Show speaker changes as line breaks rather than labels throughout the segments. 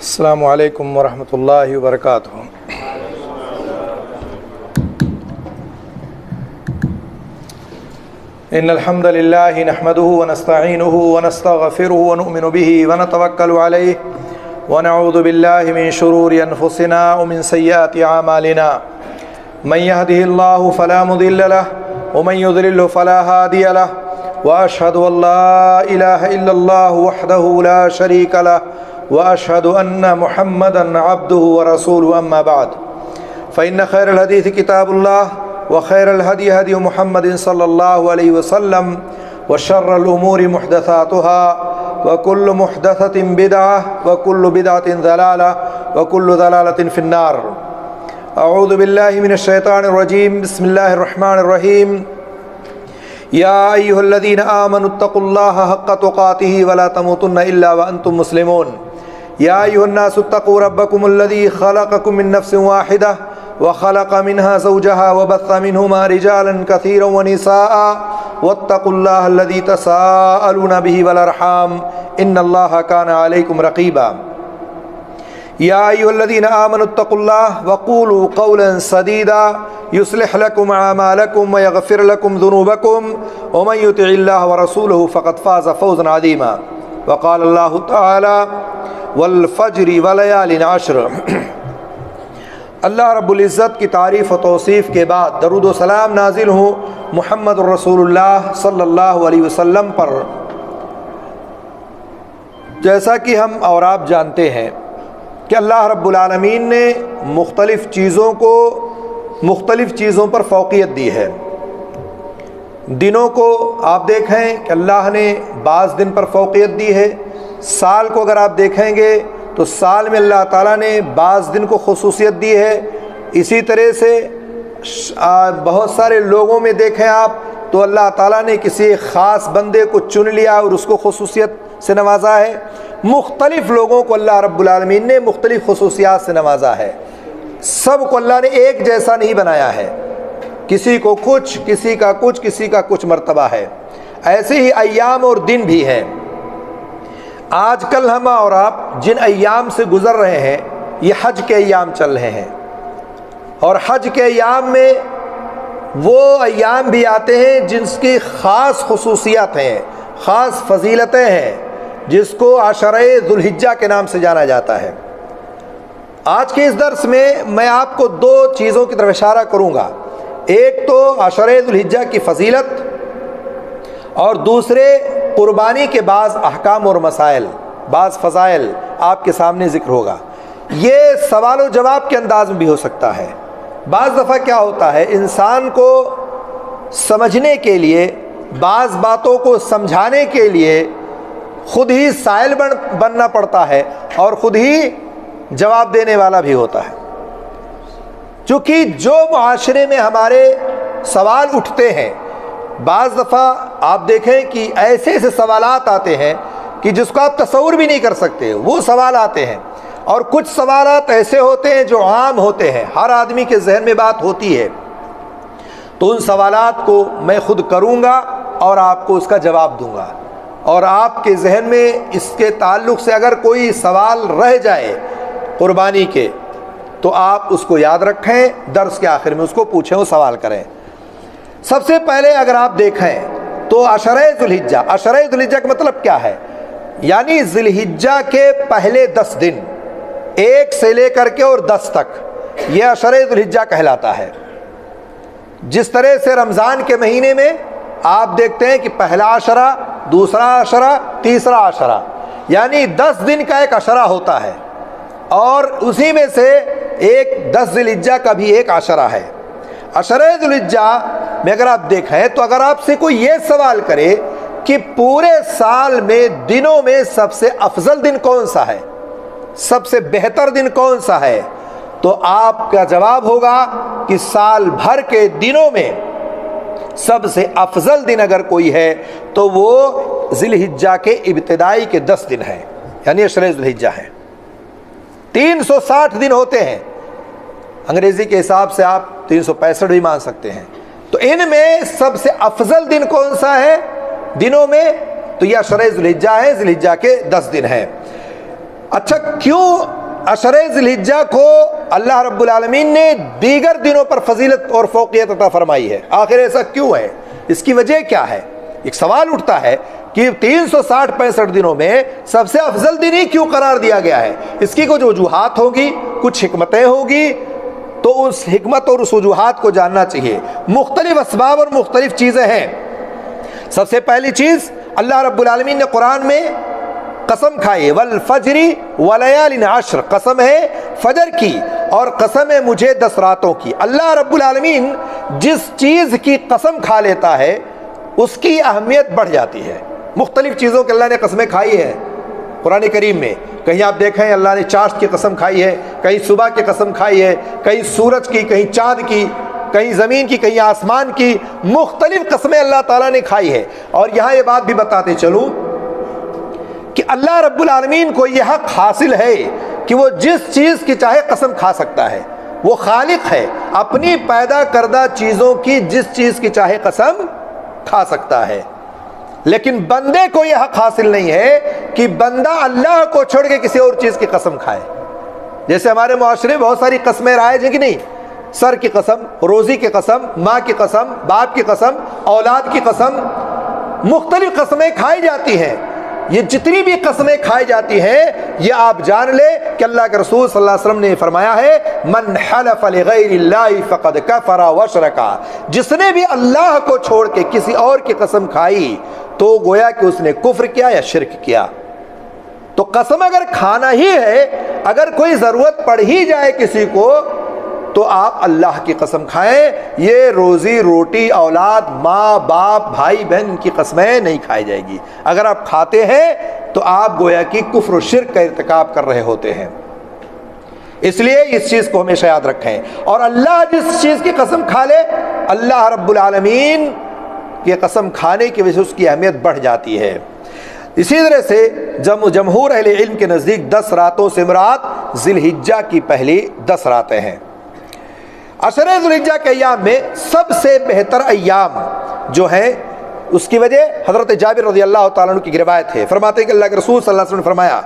السلام علیکم ورحمۃ اللہ وبرکاتہ۔ ان الحمد للہ نحمده ونستعینه ونستغفره ونؤمن به ونتوکل علیہ ونعوذ باللہ من شرور انفسنا ومن سیئات اعمالنا من يهده الله فلا مضل له ومن يضلل فلا هادي له واشهد ان لا اله الا الله وحده لا شريك له واشهد ان محمدا عبده ورسوله اما بعد فان خير الحديث كتاب الله وخير الهدي هدي محمد صلى الله عليه وسلم وشر الامور محدثاتها وكل محدثة بدعة وكل بدعة ضلالة وكل ضلالة في النار۔ اعوذ بالله من الشيطان الرجيم، بسم الله الرحمن الرحيم۔ يا ايها الذين آمنوا اتقوا الله حق تقاته ولا تموتن الا وانتم مسلمون۔ يا ايها الناس اتقوا ربكم الذي خلقكم من نفس واحدة وخلق منها زوجها وبث منهما رجالا كثيرا ونساء واتقوا الله الذي تساءلون به والارحام ان الله كان عليكم رقيبا۔ يا ايها الذين آمنوا اتقوا الله وقولوا قولا سديدا يصلح لكم اعمالكم ويغفر لكم ذنوبكم ومن يطع الله ورسوله فقد فاز فوزا عظيما۔ وقال الله تعالى والفجر وليال عشر۔ اللہ رب العزت کی تعریف و توصیف کے بعد درود و سلام نازل ہوں محمد الرسول اللہ صلی اللہ علیہ وسلم پر۔ جیسا کہ ہم اور آپ جانتے ہیں کہ اللہ رب العالمین نے مختلف چیزوں پر فوقیت دی ہے۔ دنوں کو آپ دیکھیں کہ اللہ نے بعض دن پر فوقیت دی ہے۔ سال کو اگر آپ دیکھیں گے تو سال میں اللہ تعالیٰ نے بعض دن کو خصوصیت دی ہے۔ اسی طرح سے بہت سارے لوگوں میں دیکھیں آپ تو اللہ تعالیٰ نے کسی خاص بندے کو چن لیا اور اس کو خصوصیت سے نوازا ہے۔ مختلف لوگوں کو اللہ رب العالمین نے مختلف خصوصیات سے نوازا ہے۔ سب کو اللہ نے ایک جیسا نہیں بنایا ہے، کسی کو کچھ، کسی کا کچھ، کسی کا کچھ مرتبہ ہے۔ ایسے ہی ایام اور دن بھی ہیں۔ آج کل ہم اور آپ جن ایام سے گزر رہے ہیں یہ حج کے ایام چل رہے ہیں، اور حج کے ایام میں وہ ایام بھی آتے ہیں جن کی خاص خصوصیات ہیں، خاص فضیلتیں ہیں، جس کو عشرہ ذو الحجہ کے نام سے جانا جاتا ہے۔ آج کے اس درس میں آپ کو دو چیزوں کی طرف اشارہ کروں گا، ایک تو عشرہ ذو الحجہ کی فضیلت اور دوسرے قربانی کے بعض احکام اور مسائل، بعض فضائل آپ کے سامنے ذکر ہوگا۔ یہ سوال و جواب کے انداز میں بھی ہو سکتا ہے۔ بعض دفعہ کیا ہوتا ہے، انسان کو سمجھنے کے لیے، بعض باتوں کو سمجھانے کے لیے خود ہی سائل بننا پڑتا ہے اور خود ہی جواب دینے والا بھی ہوتا ہے۔ چونکہ جو معاشرے میں ہمارے سوال اٹھتے ہیں، بعض دفعہ آپ دیکھیں کہ ایسے سوالات آتے ہیں کہ جس کو آپ تصور بھی نہیں کر سکتے، وہ سوال آتے ہیں، اور کچھ سوالات ایسے ہوتے ہیں جو عام ہوتے ہیں، ہر آدمی کے ذہن میں بات ہوتی ہے۔ تو ان سوالات کو میں خود کروں گا اور آپ کو اس کا جواب دوں گا، اور آپ کے ذہن میں اس کے تعلق سے اگر کوئی سوال رہ جائے قربانی کے تو آپ اس کو یاد رکھیں، درس کے آخر میں اس کو پوچھیں، وہ سوال کریں۔ سب سے پہلے اگر آپ دیکھیں تو عشرہ ذو الحجہ کا مطلب کیا ہے؟ یعنی ذی الحجہ کے پہلے 10 دن، 1 سے لے کر کے اور 10 تک، یہ عشرہ ذو الحجہ کہلاتا ہے۔ جس طرح سے رمضان کے مہینے میں آپ دیکھتے ہیں کہ پہلا عشرہ، دوسرا عشرہ، تیسرا عشرہ، یعنی 10 دن کا ایک عشرہ ہوتا ہے، اور اسی میں سے 10 ذی الحجہ کا بھی ایک عشرہ ہے۔ عشرہ ذو الحجہ میں اگر آپ دیکھیں تو اگر آپ سے کوئی یہ سوال کرے کہ پورے سال میں دنوں میں سب سے افضل دن کون سا ہے، سب سے بہتر دن کون سا ہے، تو آپ کا جواب ہوگا کہ سال بھر کے دنوں میں سب سے افضل دن اگر کوئی ہے تو وہ ذی الحجہ کے ابتدائی کے 10 دن ہیں، یعنی عشرہ ذو الحجہ ہے۔ 360 دن ہوتے ہیں، انگریزی کے حساب سے آپ 365 بھی مان سکتے ہیں۔ تو ان میں سب سے افضل دن کون سا ہے دنوں میں؟ تو یہ عشرہ ذو الحجہ ہے، ذی الحجہ کے 10 دن ہیں۔ اچھا کیوں عشر ذوالحجہ کو اللہ رب العالمین نے دیگر دنوں پر فضیلت اور فوقیت عطا فرمائی ہے؟ آخر ایسا کیوں ہے؟ اس کی وجہ کیا ہے؟ ایک سوال اٹھتا ہے کہ 365 دنوں میں سب سے افضل دن ہی کیوں قرار دیا گیا ہے؟ اس کی کچھ وجوہات ہوگی، کچھ حکمتیں ہوگی، تو اس حکمت اور اس وجوہات کو جاننا چاہیے۔ مختلف اسباب اور مختلف چیزیں ہیں۔ سب سے پہلی چیز، اللہ رب العالمین نے قرآن میں قسم کھائی، والفجر ولیال عشر، قسم ہے فجر کی اور قسم ہے مجھے 10 راتوں کی۔ اللہ رب العالمین جس چیز کی قسم کھا لیتا ہے اس کی اہمیت بڑھ جاتی ہے۔ مختلف چیزوں کے اللہ نے قسمیں کھائی ہیں قرآن کریم میں، کہیں آپ دیکھیں اللہ نے چاشت کی قسم کھائی ہے، کہیں صبح کی قسم کھائی ہے، کہیں سورج کی، کہیں چاند کی، کہیں زمین کی، کہیں آسمان کی، مختلف قسمیں اللہ تعالیٰ نے کھائی ہے۔ اور یہاں یہ بات بھی بتاتے چلوں کہ اللہ رب العالمین کو یہ حق حاصل ہے کہ وہ جس چیز کی چاہے قسم کھا سکتا ہے۔ وہ خالق ہے، اپنی پیدا کردہ چیزوں کی جس چیز کی چاہے قسم کھا سکتا ہے، لیکن بندے کو یہ حق حاصل نہیں ہے کہ بندہ اللہ کو چھوڑ کے کسی اور چیز کی قسم کھائے۔ جیسے ہمارے معاشرے میں بہت ساری قسمیں رائج ہیں کہ نہیں، سر کی قسم، روزی کی قسم، ماں کی قسم، باپ کی قسم، اولاد کی قسم، مختلف قسمیں کھائی جاتی ہیں۔ یہ جتنی بھی قسمیں کھائی جاتی ہیں یہ آپ جان لے کہ اللہ کے رسول صلی اللہ علیہ وسلم نے فرمایا ہے، من حلف لغیر اللہ فقد کفر واشرک، جس نے بھی اللہ کو چھوڑ کے کسی اور کی قسم کھائی تو گویا کہ اس نے کفر کیا یا شرک کیا۔ تو قسم اگر کھانا ہی ہے، اگر کوئی ضرورت پڑ ہی جائے کسی کو تو آپ اللہ کی قسم کھائیں۔ یہ روزی روٹی، اولاد، ماں باپ، بھائی بہن کی قسمیں نہیں کھائی جائے گی۔ اگر آپ کھاتے ہیں تو آپ گویا کہ کفر و شرک کا ارتکاب کر رہے ہوتے ہیں۔ اس لیے اس چیز کو ہمیشہ یاد رکھیں۔ اور اللہ جس چیز کی قسم کھا لے، اللہ رب العالمین کی قسم کھانے کی وجہ سے اس کی اہمیت بڑھ جاتی ہے۔ اسی طرح سے جمہور اہل علم کے نزدیک 10 راتوں سے مراد ذی الحجہ کی پہلی 10 راتیں ہیں۔ عشر ذی الحجہ کے ایام میں سب سے بہتر ایام جو ہیں، اس کی وجہ حضرت جابر رضی اللہ تعالیٰ عنہ کی روایت ہے، فرماتے ہیں کہ اللہ کے رسول صلی اللہ علیہ وسلم نے فرمایا،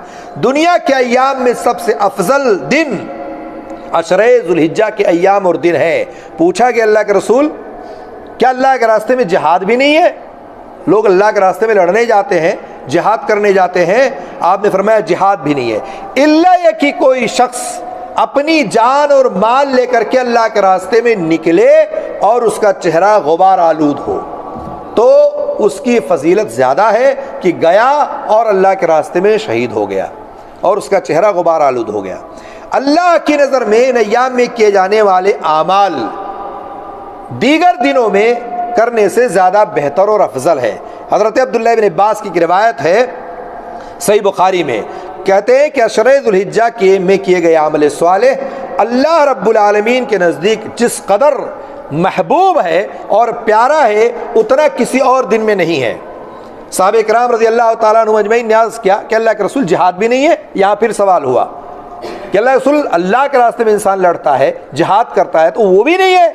دنیا کے ایام میں سب سے افضل دن عشر ذی الحجہ کے ایام اور دن ہے۔ پوچھا کہ اللہ کے رسول، کیا اللہ کے راستے میں جہاد بھی نہیں ہے؟ لوگ اللہ کے راستے میں لڑنے جاتے ہیں، جہاد کرنے جاتے ہیں، آپ نے فرمایا جہاد بھی نہیں ہے، الا یہ کہ کوئی شخص اپنی جان اور مال لے کر کے اللہ کے راستے میں نکلے اور اس کا چہرہ غبار آلود ہو، تو اس کی فضیلت زیادہ ہے کہ گیا اور اللہ کے راستے میں شہید ہو گیا اور اس کا چہرہ غبار آلود ہو گیا۔ اللہ کی نظر میں ان ایام میں کیے جانے والے اعمال دیگر دنوں میں کرنے سے زیادہ بہتر اور افضل ہے۔ حضرت عبداللہ بن عباس کی روایت ہے صحیح بخاری میں، کہتے ہیں کہ عشر ذی الحجہ میں کیے گئے عمل صالح اللہ رب العالمین کے نزدیک جس قدر محبوب ہے اور پیارا ہے اتنا کسی اور دن میں نہیں ہے۔ صحابہ کرام رضی اللہ تعالیٰ عنہ اجمعین نیاز کیا کہ اللہ کے رسول جہاد بھی نہیں ہے؟ یہاں پھر سوال ہوا کہ اللہ کے رسول اللہ کے راستے میں انسان لڑتا ہے، جہاد کرتا ہے، تو وہ بھی نہیں ہے؟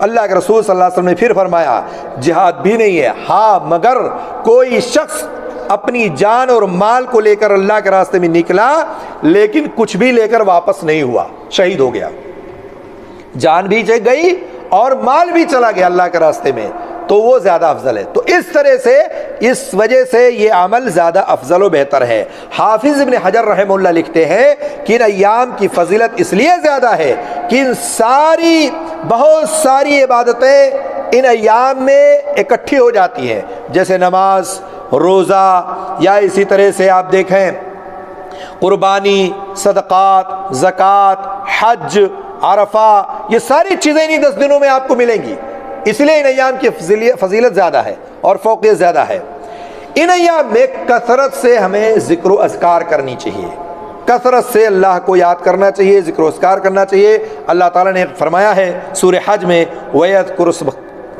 اللہ کے رسول صلی اللہ علیہ وسلم نے پھر فرمایا جہاد بھی نہیں ہے، ہاں مگر کوئی شخص اپنی جان اور مال کو لے کر اللہ کے راستے میں نکلا لیکن کچھ بھی لے کر واپس نہیں ہوا، شہید ہو گیا، جان بھی گئی اور مال بھی چلا گیا اللہ کے راستے میں، تو وہ زیادہ افضل ہے۔ تو اس طرح سے اس وجہ سے یہ عمل زیادہ افضل و بہتر ہے۔ حافظ ابن حجر رحمہ اللہ لکھتے ہیں کہ ان ایام کی فضیلت اس لیے زیادہ ہے کہ ان بہت ساری عبادتیں ان ایام میں اکٹھی ہو جاتی ہیں، جیسے نماز، روزہ، یا اسی طرح سے آپ دیکھیں قربانی، صدقات، زکوٰۃ، حج، عرفہ، یہ ساری چیزیں انہی 10 دنوں میں آپ کو ملیں گی، اس لیے ان ایام کی فضیلت زیادہ ہے اور فوقیت زیادہ ہے۔ ان ایام میں کثرت سے ہمیں ذکر و اذکار کرنی چاہیے، کثرت سے اللہ کو یاد کرنا چاہیے، ذکر و اذکار کرنا چاہیے۔ اللہ تعالیٰ نے فرمایا ہے سورہ حج میں، وَيَذْكُرُ اسْمَ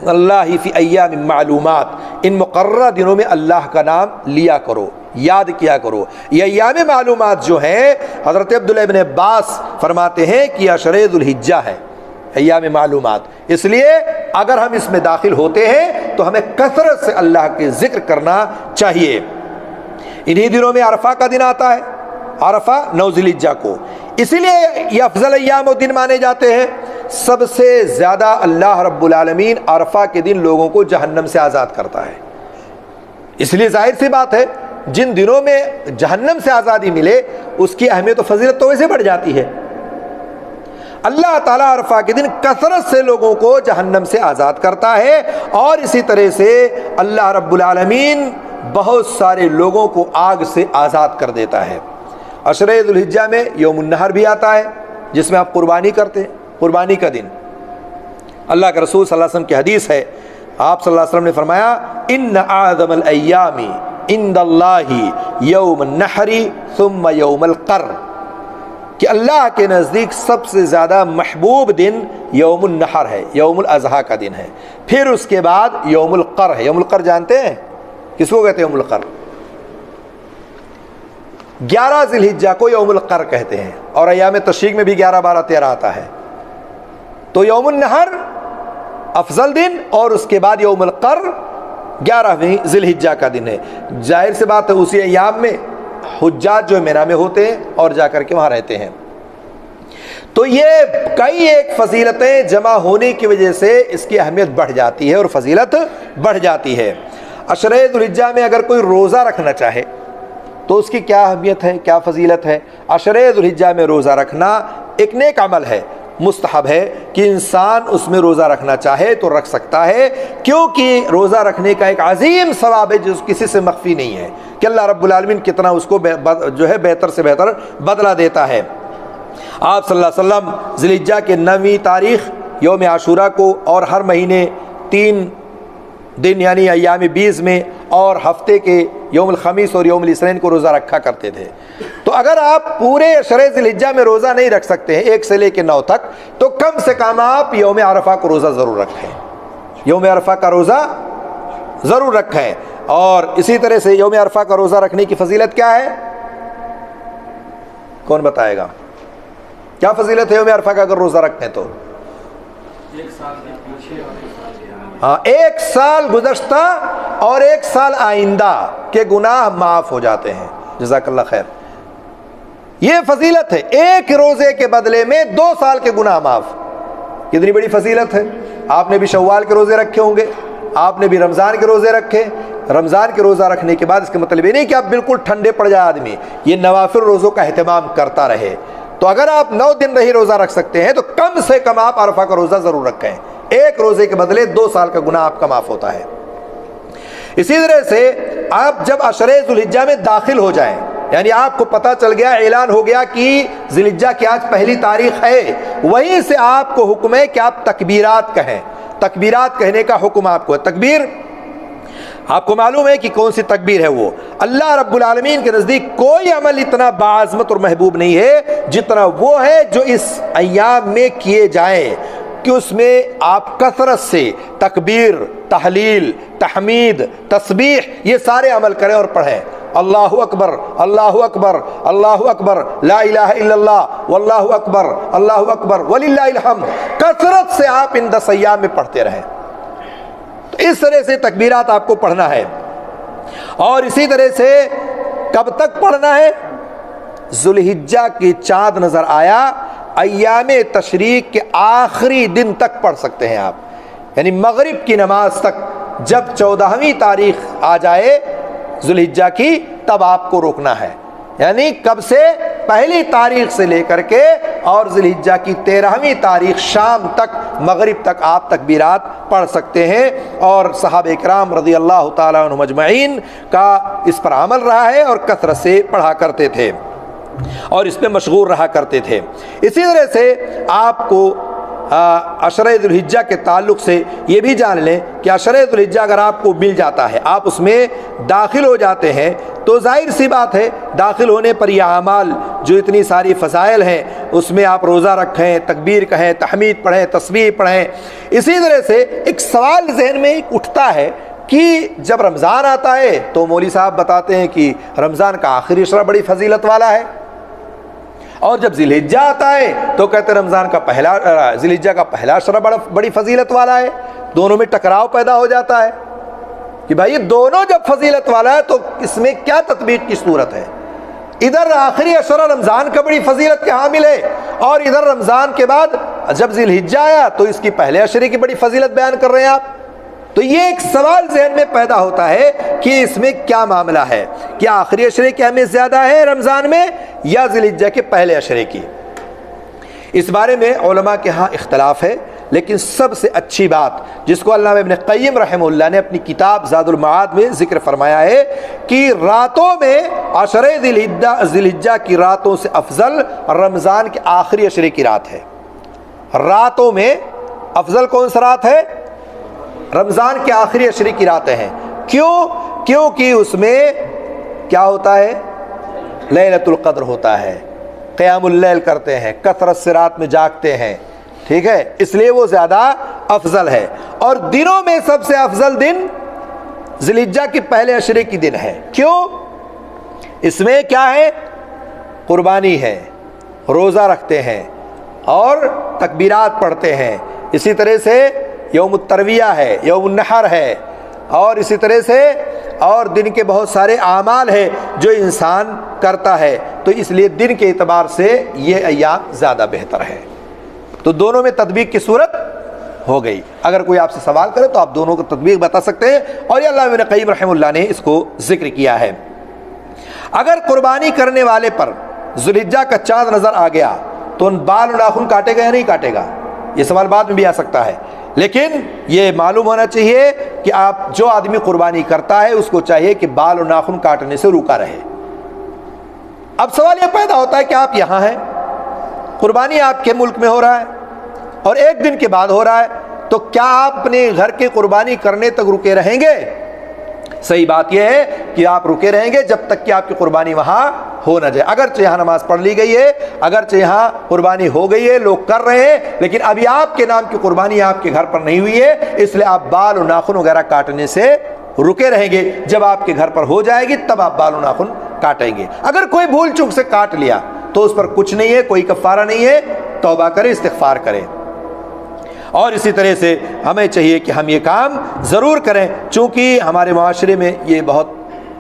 اللَّهِ فِي أَيَّامٍ مَعْلُومَاتٍ، ان مقررہ دنوں میں اللہ کا نام لیا کرو، یاد کیا کرو۔ یہ ایام معلومات جو ہیں، حضرت عبداللہ بن عباس فرماتے ہیں کہ عشر ذی الحجہ ہے ایام معلومات، اس لیے اگر ہم اس میں داخل ہوتے ہیں تو ہمیں کثرت سے اللہ کے ذکر کرنا چاہیے۔ انہی دنوں میں عرفہ کا دن آتا ہے، عرفہ 9 ذی الحجہ کو، اسی لیے یہ افضل ایام و دن مانے جاتے ہیں۔ سب سے زیادہ اللہ رب العالمین عرفہ کے دن لوگوں کو جہنم سے آزاد کرتا ہے، اس لیے ظاہر سی بات ہے جن دنوں میں جہنم سے آزادی ملے اس کی اہمیت و فضیلت تو ویسے بڑھ جاتی ہے۔ اللہ تعالیٰ عرفہ کے دن کثرت سے لوگوں کو جہنم سے آزاد کرتا ہے، اور اسی طرح سے اللہ رب العالمین بہت سارے لوگوں کو آگ سے آزاد کر دیتا ہے۔ عشرہ ذی الحجہ میں یوم النحر بھی آتا ہے جس میں آپ قربانی کرتے ہیں، قربانی کا دن۔ اللہ کے رسول صلی اللہ علیہ وسلم کی حدیث ہے، آپ صلی اللہ علیہ وسلم نے فرمایا ان اعظم الایام عند اللہ یوم النحر ثم یوم القر، کہ اللہ کے نزدیک سب سے زیادہ محبوب دن یوم النحر ہے، یوم الاضحیٰ کا دن ہے، پھر اس کے بعد یوم القر ہے۔ یوم القر جانتے ہیں کس کو کہتے ہیں؟ یوم القر 11 ذی الحجہ کو یوم القر کہتے ہیں، اور ایام تشریق میں بھی 11، 12، 13 آتا ہے۔ تو یوم النحر افضل دن، اور اس کے بعد یوم القر 11ویں ذی الحجہ کا دن ہے۔ ظاہر سی بات ہے اسی ایام میں حجاج جو مینا میں ہوتے ہیں اور جا کر کے وہاں رہتے ہیں۔ تو یہ کئی ایک فضیلتیں جمع ہونے کی وجہ سے اس کی اہمیت بڑھ جاتی ہے اور فضیلت بڑھ جاتی ہے۔ عشرہ ذی الحجہ میں اگر کوئی روزہ رکھنا چاہے تو اس کی کیا اہمیت ہے، کیا فضیلت ہے؟ عشرہ ذی الحجہ میں روزہ رکھنا ایک نیک عمل ہے، مستحب ہے کہ انسان اس میں روزہ رکھنا چاہے تو رکھ سکتا ہے، کیونکہ روزہ رکھنے کا ایک عظیم ثواب ہے جو کسی سے مخفی نہیں ہے کہ اللہ رب العالمین کتنا اس کو جو ہے بہتر سے بہتر بدلہ دیتا ہے۔ آپ صلی اللہ علیہ وسلم ذی الحجہ کے 9ویں تاریخ یوم عاشوراء کو، اور ہر مہینے 3 دن یعنی ایام 20 میں، اور ہفتے کے یوم الخمیس اور یوم الاثنین کو روزہ رکھا کرتے تھے۔ تو اگر آپ پورے عشرہ ذی الحجہ میں روزہ نہیں رکھ سکتے ہیں 1 سے لے کے 9 تک، تو کم سے کم آپ یوم عرفہ کو روزہ ضرور رکھیں، یوم عرفہ کا روزہ ضرور رکھیں۔ اور اسی طرح سے یوم عرفہ کا روزہ رکھنے کی فضیلت کیا ہے؟ کون بتائے گا کیا فضیلت ہے یوم عرفہ کا اگر روزہ رکھیں تو؟ ہاں، 1 سال گزشتہ اور 1 سال آئندہ کے گناہ معاف ہو جاتے ہیں۔ جزاک اللہ خیر، یہ فضیلت ہے، 1 روزے کے بدلے میں 2 سال کے گناہ معاف۔ کتنی بڑی فضیلت ہے۔ آپ نے بھی شوال کے روزے رکھے ہوں گے، آپ نے بھی رمضان کے روزے رکھے۔ رمضان کے روزہ رکھنے کے بعد اس کا مطلب یہ نہیں کہ آپ بالکل ٹھنڈے پڑ جائے آدمی، یہ نوافل روزوں کا اہتمام کرتا رہے۔ تو اگر آپ 9 دن نہیں روزہ رکھ سکتے ہیں تو کم سے کم آپ عرفہ کا روزہ ضرور رکھیں، 1 روزے کے بدلے 2 سال کا گناہ آپ کا معاف ہوتا ہے۔ اسی طرح سے آپ جب عشرہ ذی الحجہ میں داخل ہو جائیں، یعنی آپ کو پتہ چل گیا، اعلان ہو گیا کہ ذی الحجہ کی آج پہلی تاریخ ہے، وہیں سے آپ کو حکم ہے کہ آپ تکبیرات کہیں۔ تکبیرات کہنے کا حکم آپ کو ہے۔ تکبیر آپ کو معلوم ہے کہ کون سی تکبیر ہے؟ وہ اللہ رب العالمین کے نزدیک کوئی عمل اتنا باعظمت اور محبوب نہیں ہے جتنا وہ ہے جو اس ایام میں کیے جائیں، کہ اس میں آپ کثرت سے تکبیر، تحلیل، تحمید، تسبیح یہ سارے عمل کریں اور پڑھیں۔ اللہ اکبر، اللہ اکبر، اللہ اکبر، لا الہ الا اللہ، واللہ اکبر، اللہ اکبر وللہ الحمد، کثرت سے آپ ان 10 ایام میں پڑھتے رہیں۔ تو اس طرح سے تکبیرات آپ کو پڑھنا ہے۔ اور اسی طرح سے کب تک پڑھنا ہے؟ ذو الحجہ کی چاند نظر آیا، ایام تشریق کے آخری دن تک پڑھ سکتے ہیں آپ، یعنی مغرب کی نماز تک۔ جب 14ویں تاریخ آ جائے ذو الحجہ کی تب آپ کو روکنا ہے، یعنی کب سے؟ پہلی تاریخ سے لے کر کے اور ذی الحجہ کی 13ویں تاریخ شام تک، مغرب تک آپ تکبیرات پڑھ سکتے ہیں۔ اور صحابہ کرام رضی اللہ تعالیٰ عنہم اجمعین کا اس پر عمل رہا ہے اور کثرت سے پڑھا کرتے تھے اور اس پہ مشغول رہا کرتے تھے۔ اسی طرح سے آپ کو عشرہ ذی الحجہ کے تعلق سے یہ بھی جان لیں کہ عشرہ ذی الحجہ اگر آپ کو مل جاتا ہے، آپ اس میں داخل ہو جاتے ہیں، تو ظاہر سی بات ہے داخل ہونے پر یہ اعمال جو اتنی ساری فضائل ہیں اس میں آپ روزہ رکھیں، تکبیر کہیں، تحمید پڑھیں، تسبیح پڑھیں۔ اسی طرح سے ایک سوال ذہن میں اٹھتا ہے کہ جب رمضان آتا ہے تو مولوی صاحب بتاتے ہیں کہ رمضان کا آخری عشرہ بڑی فضیلت والا ہے، اور جب ذی الحجہ آتا ہے تو کہتے ہیں رمضان کا ذی الحجہ کا پہلا عشرہ بڑی فضیلت والا ہے۔ دونوں میں ٹکراؤ پیدا ہو جاتا ہے کہ بھائی یہ دونوں جب فضیلت والا ہے تو اس میں کیا تطبیق کی صورت ہے؟ ادھر آخری عشرہ رمضان کا بڑی فضیلت کے حامل ہے، اور ادھر رمضان کے بعد جب ذی الحجہ آیا تو اس کی پہلے عشرے کی بڑی فضیلت بیان کر رہے ہیں آپ۔ تو یہ ایک سوال ذہن میں پیدا ہوتا ہے کہ اس میں کیا معاملہ ہے، کیا آخری عشرے کی اہمیت زیادہ ہے رمضان میں یا ذی الحجہ کے پہلے عشرے کی؟ اس بارے میں علماء کے ہاں اختلاف ہے، لیکن سب سے اچھی بات جس کو علامہ ابن قیم رحمہ اللہ نے اپنی کتاب زاد المعاد میں ذکر فرمایا ہے کہ راتوں میں عشرے ذی الحجہ کی راتوں سے افضل رمضان کے آخری عشرے کی رات ہے۔ راتوں میں افضل کون سی رات ہے؟ رمضان کے آخری عشرے کی راتیں ہیں۔ کیوں؟ کیونکہ اس میں کیا ہوتا ہے؟ لیلۃ القدر ہوتا ہے، قیام اللیل کرتے ہیں، کثرت سے رات میں جاگتے ہیں، ٹھیک ہے، اس لیے وہ زیادہ افضل ہے۔ اور دنوں میں سب سے افضل دن ذی الحجہ کے پہلے عشرے کی دن ہے۔ کیوں؟ اس میں کیا ہے؟ قربانی ہے، روزہ رکھتے ہیں اور تکبیرات پڑھتے ہیں، اسی طرح سے یوم الترویہ ہے، یوم النحر ہے، اور اسی طرح سے اور دن کے بہت سارے اعمال ہیں جو انسان کرتا ہے، تو اس لیے دن کے اعتبار سے یہ ایام زیادہ بہتر ہے۔ تو دونوں میں تطبیق کی صورت ہو گئی۔ اگر کوئی آپ سے سوال کرے تو آپ دونوں کو تطبیق بتا سکتے ہیں، اور یہ علامہ ابن قیم رحمہ اللہ نے اس کو ذکر کیا ہے۔ اگر قربانی کرنے والے پر ذی الحجہ کا چاند نظر آ گیا تو بال و ناخن کاٹے گا یا نہیں کاٹے گا؟ یہ سوال بعد میں بھی آ سکتا ہے، لیکن یہ معلوم ہونا چاہیے کہ آپ جو آدمی قربانی کرتا ہے اس کو چاہیے کہ بال و ناخن کاٹنے سے روکا رہے۔ اب سوال یہ پیدا ہوتا ہے کہ آپ یہاں ہیں، قربانی آپ کے ملک میں ہو رہا ہے اور ایک دن کے بعد ہو رہا ہے، تو کیا آپ اپنے گھر کے قربانی کرنے تک رکے رہیں گے؟ صحیح بات یہ ہے کہ آپ رکے رہیں گے جب تک کہ آپ کی قربانی وہاں ہو نہ جائے۔ اگرچہ یہاں نماز پڑھ لی گئی ہے، اگرچہ یہاں قربانی ہو گئی ہے، لوگ کر رہے ہیں، لیکن ابھی آپ کے نام کی قربانی آپ کے گھر پر نہیں ہوئی ہے، اس لیے آپ بال و ناخن وغیرہ کاٹنے سے رکے رہیں گے۔ جب آپ کے گھر پر ہو جائے گی تب آپ بال و ناخن کاٹیں گے۔ اگر کوئی بھول چوک سے کاٹ لیا تو اس پر کچھ نہیں ہے، کوئی کفارہ نہیں ہے، توبہ کرے، استغفار کرے۔ اور اسی طرح سے ہمیں چاہیے کہ ہم یہ کام ضرور کریں، چونکہ ہمارے معاشرے میں یہ بہت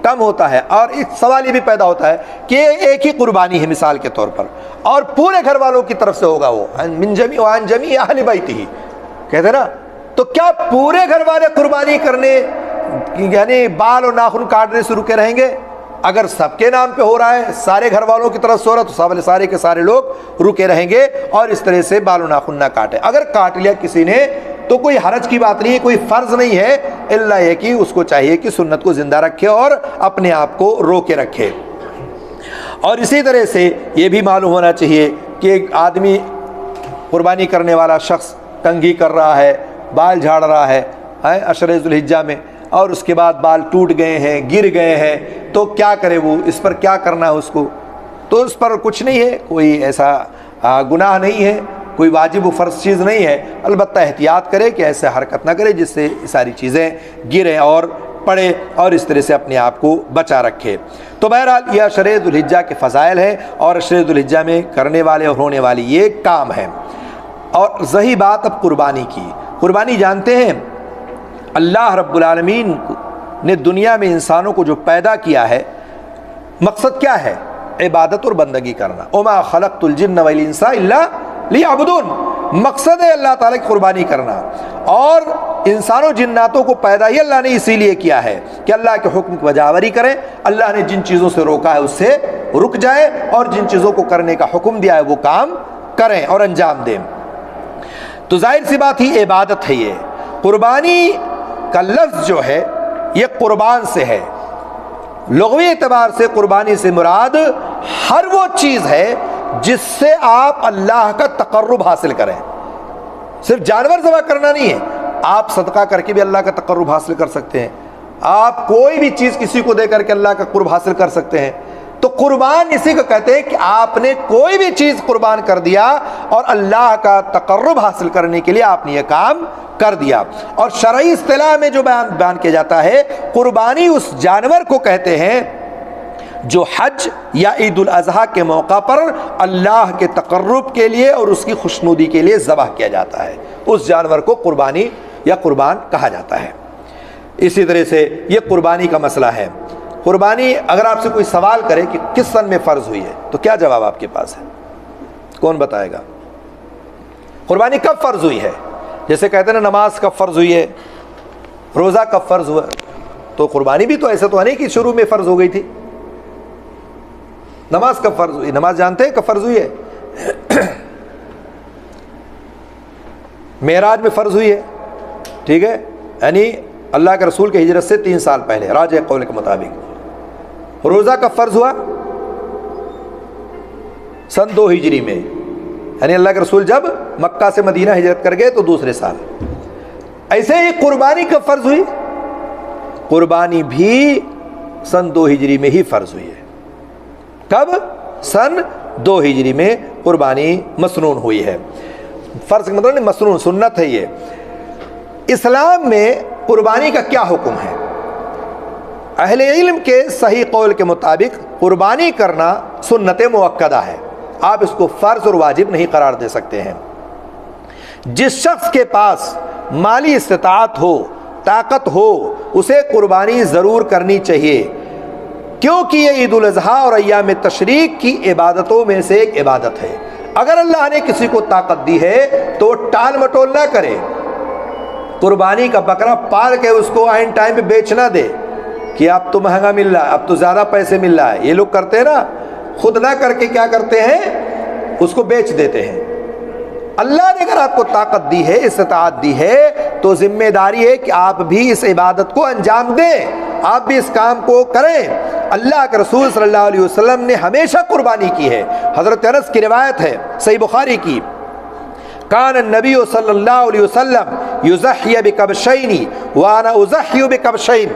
کم ہوتا ہے، اور ایک سوال یہ بھی پیدا ہوتا ہے کہ ایک ہی قربانی ہے مثال کے طور پر، اور پورے گھر والوں کی طرف سے ہوگا، وہ من جمیع وعن جمیع اہل بیتہ کہتے ہیں نا، تو کیا پورے گھر والے قربانی کرنے یعنی بال و ناخن کاٹنے سے رکے رہیں گے؟ اگر سب کے نام پہ ہو رہا ہے، سارے گھر والوں کی طرف سے ہو رہا ہے، تو سارے کے سارے لوگ رکے رہیں گے اور اس طرح سے بال و ناخن نہ کاٹے۔ اگر کاٹ لیا کسی نے تو کوئی حرج کی بات نہیں ہے، کوئی فرض نہیں ہے، الا یہ کہ اس کو چاہیے کہ سنت کو زندہ رکھے اور اپنے آپ کو روکے رکھے۔ اور اسی طرح سے یہ بھی معلوم ہونا چاہیے کہ ایک آدمی قربانی کرنے والا شخص کنگھی کر رہا ہے، بال جھاڑ رہا ہے عشرہ ذی الحجہ میں، اور اس کے بعد بال ٹوٹ گئے ہیں، گر گئے ہیں، تو کیا کرے وہ؟ اس پر کیا کرنا ہے اس کو؟ تو اس پر کچھ نہیں ہے، کوئی ایسا گناہ نہیں ہے، کوئی واجب و فرض چیز نہیں ہے، البتہ احتیاط کرے کہ ایسے حرکت نہ کرے جس سے ساری چیزیں گریں اور پڑے، اور اس طرح سے اپنے آپ کو بچا رکھے۔ تو بہرحال یہ عشرہ ذی الحجہ کے فضائل ہیں، اور عشرہ ذی الحجہ میں کرنے والے اور ہونے والی یہ کام ہے۔ اور رہی بات اب قربانی کی، قربانی جانتے ہیں اللہ رب العالمین نے دنیا میں انسانوں کو جو پیدا کیا ہے، مقصد کیا ہے؟ عبادت اور بندگی کرنا۔ وما خلقت الجن والانس الا لیعبدون، مقصد ہے اللہ تعالیٰ کی قربانی کرنا، اور انسانوں جناتوں کو پیدا ہی اللہ نے اسی لیے کیا ہے کہ اللہ کے حکم کی بجاوری کریں، اللہ نے جن چیزوں سے روکا ہے اس سے رک جائیں، اور جن چیزوں کو کرنے کا حکم دیا ہے وہ کام کریں اور انجام دیں۔ تو ظاہر سی بات ہی عبادت ہے۔ یہ قربانی کا لفظ جو ہے یہ قربان سے ہے، لغوی اعتبار سے قربانی سے مراد ہر وہ چیز ہے جس سے آپ اللہ کا تقرب حاصل کریں۔ صرف جانور ذبح کرنا نہیں ہے، آپ صدقہ کر کے بھی اللہ کا تقرب حاصل کر سکتے ہیں، آپ کوئی بھی چیز کسی کو دے کر کے اللہ کا قرب حاصل کر سکتے ہیں۔ تو قربان اسی کو کہتے ہیں کہ آپ نے کوئی بھی چیز قربان کر دیا اور اللہ کا تقرب حاصل کرنے کے لیے آپ نے یہ کام کر دیا۔ اور شرعی اصطلاح میں جو بیان کیا جاتا ہے، قربانی اس جانور کو کہتے ہیں جو حج یا عید الاضحیٰ کے موقع پر اللہ کے تقرب کے لیے اور اس کی خوشنودی کے لیے ذبح کیا جاتا ہے، اس جانور کو قربانی یا قربان کہا جاتا ہے۔ اسی طرح سے یہ قربانی کا مسئلہ ہے۔ قربانی اگر آپ سے کوئی سوال کرے کہ کس سن میں فرض ہوئی ہے تو کیا جواب آپ کے پاس ہے؟ کون بتائے گا؟ قربانی کب فرض ہوئی ہے؟ جیسے کہتے ہیں نا نماز کب فرض ہوئی ہے، روزہ کب فرض ہوا، تو قربانی بھی تو ایسا تو نہیں کہ شروع میں فرض ہو گئی تھی۔ نماز کب فرض ہوئی؟ نماز جانتے ہیں کب فرض ہوئی ہے؟ معراج میں فرض ہوئی ہے، ٹھیک ہے، یعنی اللہ کے رسول کی ہجرت سے 3 سال پہلے راجح قول کے مطابق۔ روزہ کب فرض ہوا؟ سن 2 ہجری میں، یعنی اللہ کے رسول جب مکہ سے مدینہ ہجرت کر گئے تو دوسرے سال۔ ایسے ہی قربانی کب فرض ہوئی؟ قربانی بھی سن 2 ہجری میں ہی فرض ہوئی ہے۔ کب؟ سن 2 ہجری میں قربانی مسنون ہوئی ہے۔ فرض کا مطلب نہیں، مسنون سنت ہے یہ۔ اسلام میں قربانی کا کیا حکم ہے؟ اہل علم کے صحیح قول کے مطابق قربانی کرنا سنت مؤکدہ ہے، آپ اس کو فرض اور واجب نہیں قرار دے سکتے ہیں۔ جس شخص کے پاس مالی استطاعت ہو، طاقت ہو، اسے قربانی ضرور کرنی چاہیے، کیونکہ یہ عید الاضحیٰ اور ایام تشریق کی عبادتوں میں سے ایک عبادت ہے۔ اگر اللہ نے کسی کو طاقت دی ہے تو وہ ٹال مٹول نہ کرے، قربانی کا بکرا پال کے اس کو عین ٹائم پہ بیچ نہ دے کہ اب تو مہنگا مل رہا ہے، اب تو زیادہ پیسے مل رہا ہے۔ یہ لوگ کرتے ہیں نا، خود نہ کر کے کیا کرتے ہیں، اس کو بیچ دیتے ہیں۔ اللہ نے اگر آپ کو طاقت دی ہے، استطاعت دی ہے، تو ذمہ داری ہے کہ آپ بھی اس عبادت کو انجام دیں، آپ بھی اس کام کو کریں۔ اللہ کے رسول صلی اللہ علیہ وسلم نے ہمیشہ قربانی کی ہے۔ حضرت انس کی روایت ہے صحیح بخاری کی، کان النبی صلی اللہ علیہ وسلم یضحی بکبشین وانا اضحی بکبشین۔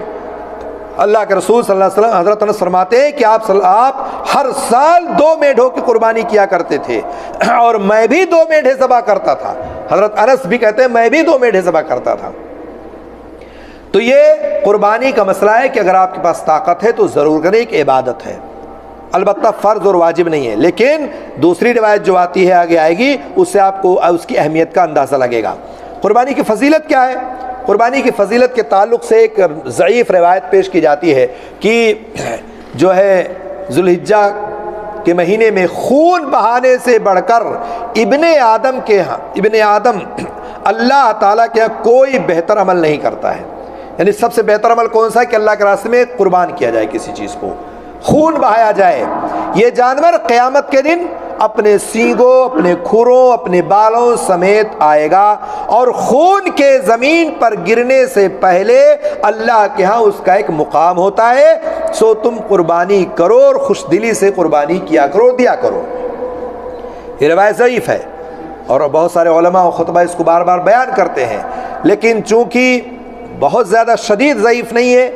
اللہ کے رسول صلی اللہ علیہ وسلم حضرت انس فرماتے ہیں کہ آپ ہر سال 2 میڑھوں کی قربانی کیا کرتے تھے اور میں بھی 2 میڑھے ذبح کرتا تھا۔ حضرت انس بھی کہتے ہیں میں بھی 2 میڑھے ذبح کرتا تھا۔ تو یہ قربانی کا مسئلہ ہے کہ اگر آپ کے پاس طاقت ہے تو ضرور کریں، ایک عبادت ہے، البتہ فرض اور واجب نہیں ہے۔ لیکن دوسری روایت جو آتی ہے آگے آئے گی، اس سے آپ کو اس کی اہمیت کا اندازہ لگے گا۔ قربانی کی فضیلت کیا ہے؟ قربانی کی فضیلت کے تعلق سے ایک ضعیف روایت پیش کی جاتی ہے کہ جو ہے ذوالحجہ کے مہینے میں خون بہانے سے بڑھ کر ابن آدم اللہ تعالیٰ کے یہاں کوئی بہتر عمل نہیں کرتا ہے۔ یعنی سب سے بہتر عمل کون سا ہے کہ اللہ کے راستے میں قربان کیا جائے، کسی چیز کو خون بہایا جائے۔ یہ جانور قیامت کے دن اپنے سینگوں، اپنے کھروں، اپنے بالوں سمیت آئے گا اور خون کے زمین پر گرنے سے پہلے اللہ کے ہاں اس کا ایک مقام ہوتا ہے۔ سو تم قربانی کرو اور خوش دلی سے قربانی کیا کرو، دیا کرو۔ یہ روایت ضعیف ہے اور بہت سارے علماء و خطبہ اس کو بار بار بیان کرتے ہیں، لیکن چونکہ بہت زیادہ شدید ضعیف نہیں ہے،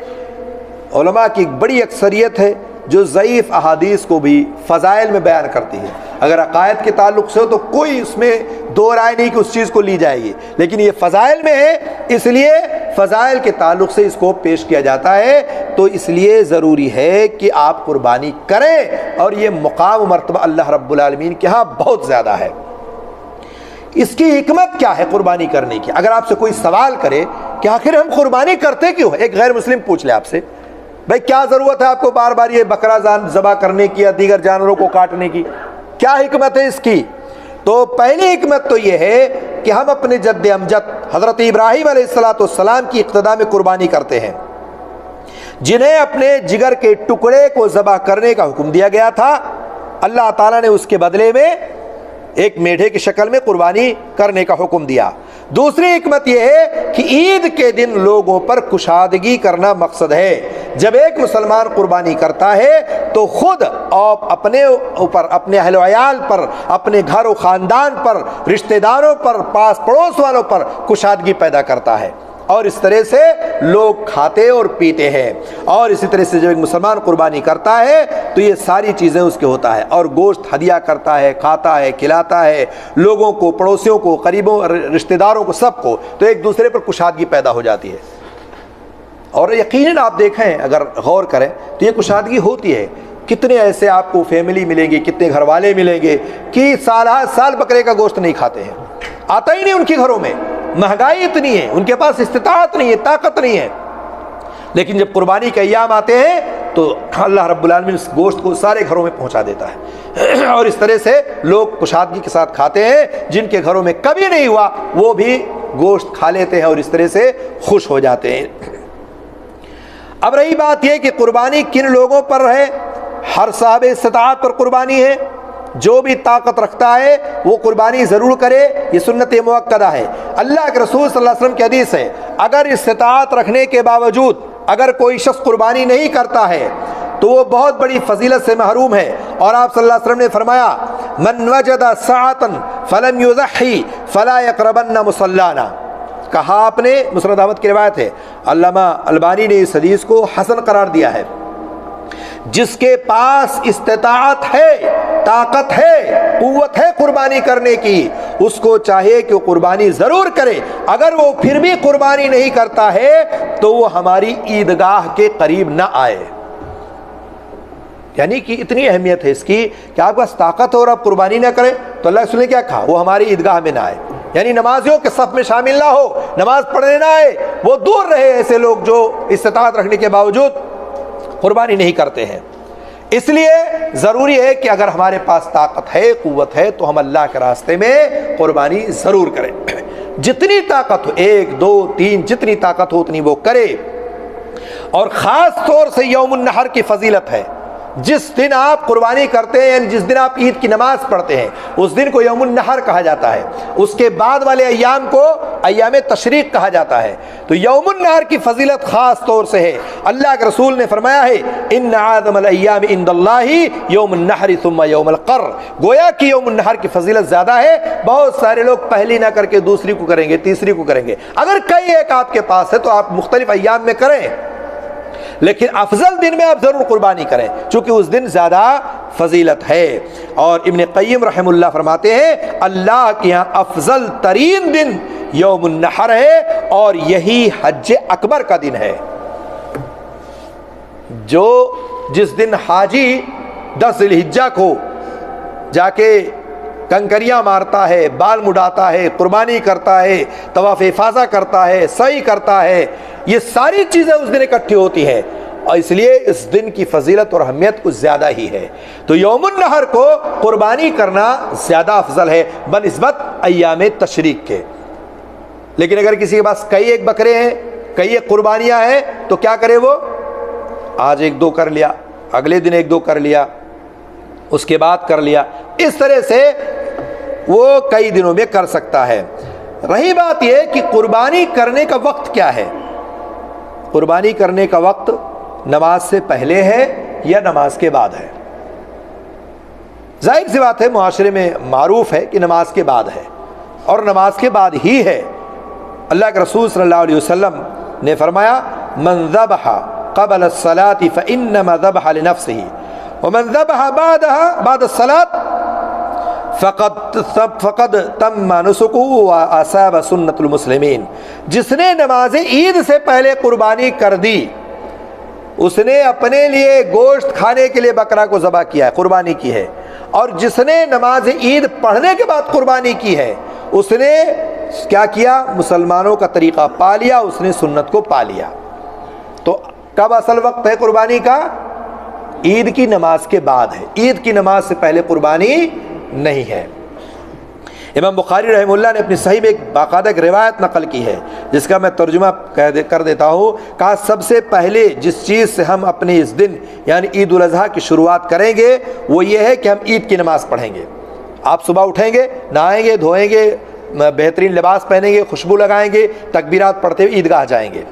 علماء کی بڑی اکثریت ہے جو ضعیف احادیث کو بھی فضائل میں بیان کرتی ہے۔ اگر عقائد کے تعلق سے ہو تو کوئی اس میں دو رائے نہیں کہ اس چیز کو لی جائے گی، لیکن یہ فضائل میں ہے، اس لیے فضائل کے تعلق سے اس کو پیش کیا جاتا ہے۔ تو اس لیے ضروری ہے کہ آپ قربانی کریں، اور یہ مقام و مرتبہ اللہ رب العالمین کے ہاں بہت زیادہ ہے۔ اس کی حکمت کیا ہے قربانی کرنے کی؟ اگر آپ سے کوئی سوال کرے کہ آخر ہم قربانی کرتے کیوں ہیں، ایک غیر مسلم پوچھ لے آپ سے، بھائی کیا ضرورت ہے آپ کو بار بار یہ بکرا ذبح کرنے کی یا دیگر جانوروں کو کاٹنے کی، کیا حکمت ہے اس کی؟ تو پہلی حکمت تو یہ ہے کہ ہم اپنے جد امجد حضرت ابراہیم علیہ السلام کی اقتداء میں قربانی کرتے ہیں، جنہیں اپنے جگر کے ٹکڑے کو ذبح کرنے کا حکم دیا گیا تھا۔ اللہ تعالیٰ نے اس کے بدلے میں ایک میڈھے کی شکل میں قربانی کرنے کا حکم دیا۔ دوسری حکمت یہ ہے کہ عید کے دن لوگوں پر کشادگی کرنا مقصد ہے۔ جب ایک مسلمان قربانی کرتا ہے تو خود اور اپنے اوپر، اپنے اہل و عیال پر، اپنے گھر و خاندان پر، رشتہ داروں پر، پاس پڑوس والوں پر کشادگی پیدا کرتا ہے، اور اس طرح سے لوگ کھاتے اور پیتے ہیں۔ اور اسی طرح سے جب ایک مسلمان قربانی کرتا ہے تو یہ ساری چیزیں اس کے ہوتا ہے، اور گوشت ہدیہ کرتا ہے، کھاتا ہے، کھلاتا ہے لوگوں کو، پڑوسیوں کو، قریبوں، رشتہ داروں کو، سب کو، تو ایک دوسرے پر کشادگی پیدا ہو جاتی ہے۔ اور یقیناً آپ دیکھیں، اگر غور کریں تو یہ کشادگی ہوتی ہے۔ کتنے ایسے آپ کو فیملی ملیں گے، کتنے گھر والے ملیں گے کہ سال ہر سال بکرے کا گوشت نہیں کھاتے ہیں، آتا ہی نہیں ان کے گھروں میں، مہنگائی اتنی ہے، ان کے پاس استطاعت نہیں ہے، طاقت نہیں ہے، لیکن جب قربانی کے ایام آتے ہیں تو اللہ رب العالمین اس گوشت کو سارے گھروں میں پہنچا دیتا ہے اور اس طرح سے لوگ کشادگی کے ساتھ کھاتے ہیں. جن کے گھروں میں کبھی نہیں ہوا وہ بھی گوشت کھا لیتے ہیں اور اس طرح سے خوش ہو جاتے ہیں. اب رہی بات یہ کہ قربانی کن لوگوں پر ہے. ہر صاحب استطاعت پر قربانی ہے. جو بھی طاقت رکھتا ہے وہ قربانی ضرور کرے, یہ سنت مؤکدہ ہے. اللہ کے رسول صلی اللہ علیہ وسلم کی حدیث ہے, اگر استطاعت رکھنے کے باوجود اگر کوئی شخص قربانی نہیں کرتا ہے تو وہ بہت بڑی فضیلت سے محروم ہے. اور آپ صلی اللہ علیہ وسلم نے فرمایا من وجد ساعۃ فلم یضحی فلا یقربن مصلانا. کہا آپ نے, مسند احمد کی روایت ہے, علامہ البانی نے اس حدیث کو حسن قرار دیا ہے. جس کے پاس استطاعت ہے, طاقت ہے, قوت ہے قربانی کرنے کی, اس کو چاہیے کہ وہ قربانی ضرور کرے. اگر وہ پھر بھی قربانی نہیں کرتا ہے تو وہ ہماری عیدگاہ کے قریب نہ آئے. یعنی کہ اتنی اہمیت ہے اس کی کہ آپ کے پاس طاقت ہو اور آپ قربانی نہ کریں تو اللہ کے رسول نے کیا کہا, وہ ہماری عیدگاہ میں نہ آئے. یعنی نمازیوں کے صف میں شامل نہ ہو, نماز پڑھنے نہ آئے, وہ دور رہے ایسے لوگ جو استطاعت رکھنے کے باوجود قربانی نہیں کرتے ہیں. اس لیے ضروری ہے کہ اگر ہمارے پاس طاقت ہے, قوت ہے, تو ہم اللہ کے راستے میں قربانی ضرور کریں. جتنی طاقت ہو, 1 2 3 جتنی طاقت ہو اتنی وہ کرے. اور خاص طور سے یوم النحر کی فضیلت ہے. جس دن آپ قربانی کرتے ہیں, یعنی جس دن آپ عید کی نماز پڑھتے ہیں, اس دن کو یوم النحر کہا جاتا ہے. اس کے بعد والے ایام کو ایام تشریق کہا جاتا ہے. تو یوم النحر کی فضیلت خاص طور سے ہے. اللہ کے رسول نے فرمایا ہے ان اعظم الایام عند اللہ یوم النحر ثم یوم القر. گویا کہ یوم النحر کی فضیلت زیادہ ہے. بہت سارے لوگ پہلی نہ کر کے دوسری کو کریں گے, تیسری کو کریں گے. اگر کئی ایک آپ کے پاس ہے تو آپ مختلف ایام میں کریں, لیکن افضل دن میں آپ ضرور قربانی کریں چونکہ اس دن زیادہ فضیلت ہے. اور ابن قیم رحم اللہ فرماتے ہیں اللہ کے یہاں افضل ترین دن یوم النحر ہے اور یہی حج اکبر کا دن ہے. جس دن حاجی 10 ذی الحجہ کو جا کے کنکریاں مارتا ہے, بال مڈاتا ہے, قربانی کرتا ہے, طواف افاضہ کرتا ہے, سعی کرتا ہے, یہ ساری چیزیں اس دن اکٹھی ہوتی ہیں اور اس لیے اس دن کی فضیلت اور اہمیت کچھ زیادہ ہی ہے. تو یوم النحر کو قربانی کرنا زیادہ افضل ہے بنسبت ایام تشریق کے. لیکن اگر کسی کے پاس کئی ایک بکرے ہیں, کئی ایک قربانیاں ہیں, تو کیا کرے وہ, آج 1 2 کر لیا, اگلے دن 1 2 کر لیا, اس کے بعد کر لیا. اس طرح سے وہ کئی دنوں میں کر سکتا ہے. رہی بات یہ کہ قربانی کرنے کا وقت کیا ہے. قربانی کرنے کا وقت نماز سے پہلے ہے یا نماز کے بعد ہے. ظاہر سی بات ہے, معاشرے میں معروف ہے کہ نماز کے بعد ہے اور نماز کے بعد ہی ہے. اللہ کے رسول صلی اللہ علیہ وسلم نے فرمایا من ذبح قبل الصلاة فإنما ذبح لنفسه ومن ذبح بعد الصلاة فقد تم نسکہ واصاب سنت المسلمین. جس نے نماز عید سے پہلے قربانی کر دی اس نے اپنے لیے گوشت کھانے کے لیے بکرا کو ذبح کیا ہے, قربانی کی ہے. اور جس نے نماز عید پڑھنے کے بعد قربانی کی ہے اس نے کیا کیا, مسلمانوں کا طریقہ پا لیا, اس نے سنت کو پا لیا. تو کب اصل وقت ہے قربانی کا, عید کی نماز کے بعد ہے. عید کی نماز سے پہلے قربانی نہیں ہے. امام بخاری رحمہ اللہ نے اپنی صحیح میں ایک باقاعدہ ایک روایت نقل کی ہے جس کا میں ترجمہ کر دیتا ہوں. کہا سب سے پہلے جس چیز سے ہم اپنے اس دن یعنی عید الاضحیٰ کی شروعات کریں گے وہ یہ ہے کہ ہم عید کی نماز پڑھیں گے. آپ صبح اٹھیں گے, نہائیں گے, دھوئیں گے, بہترین لباس پہنیں گے, خوشبو لگائیں گے, تکبیرات پڑھتے ہوئے عیدگاہ جائیں گے.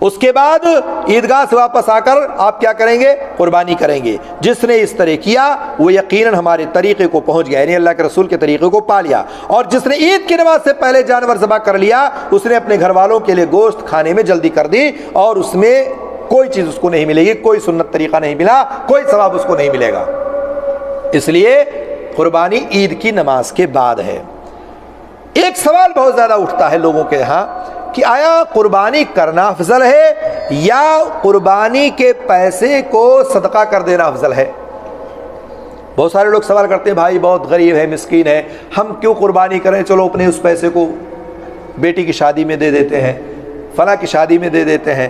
اس کے بعد عیدگاہ سے واپس آ کر آپ کیا کریں گے, قربانی کریں گے. جس نے اس طرح کیا وہ یقیناً ہمارے طریقے کو پہنچ گیا, یعنی اللہ کے رسول کے طریقے کو پا لیا. اور جس نے عید کی نماز سے پہلے جانور ذبح کر لیا اس نے اپنے گھر والوں کے لیے گوشت کھانے میں جلدی کر دی اور اس میں کوئی چیز اس کو نہیں ملے گی, کوئی سنت طریقہ نہیں ملا, کوئی ثواب اس کو نہیں ملے گا. اس لیے قربانی عید کی نماز کے بعد ہے. ایک سوال بہت زیادہ اٹھتا ہے لوگوں کے یہاں کہ آیا قربانی کرنا افضل ہے یا قربانی کے پیسے کو صدقہ کر دینا افضل ہے. بہت سارے لوگ سوال کرتے ہیں بھائی بہت غریب ہے, مسکین ہے, ہم کیوں قربانی کریں, چلو اپنے اس پیسے کو بیٹی کی شادی میں دے دیتے ہیں, فلاں کی شادی میں دے دیتے ہیں,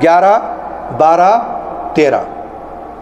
11, 12, 13।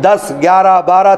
10, 11, 12,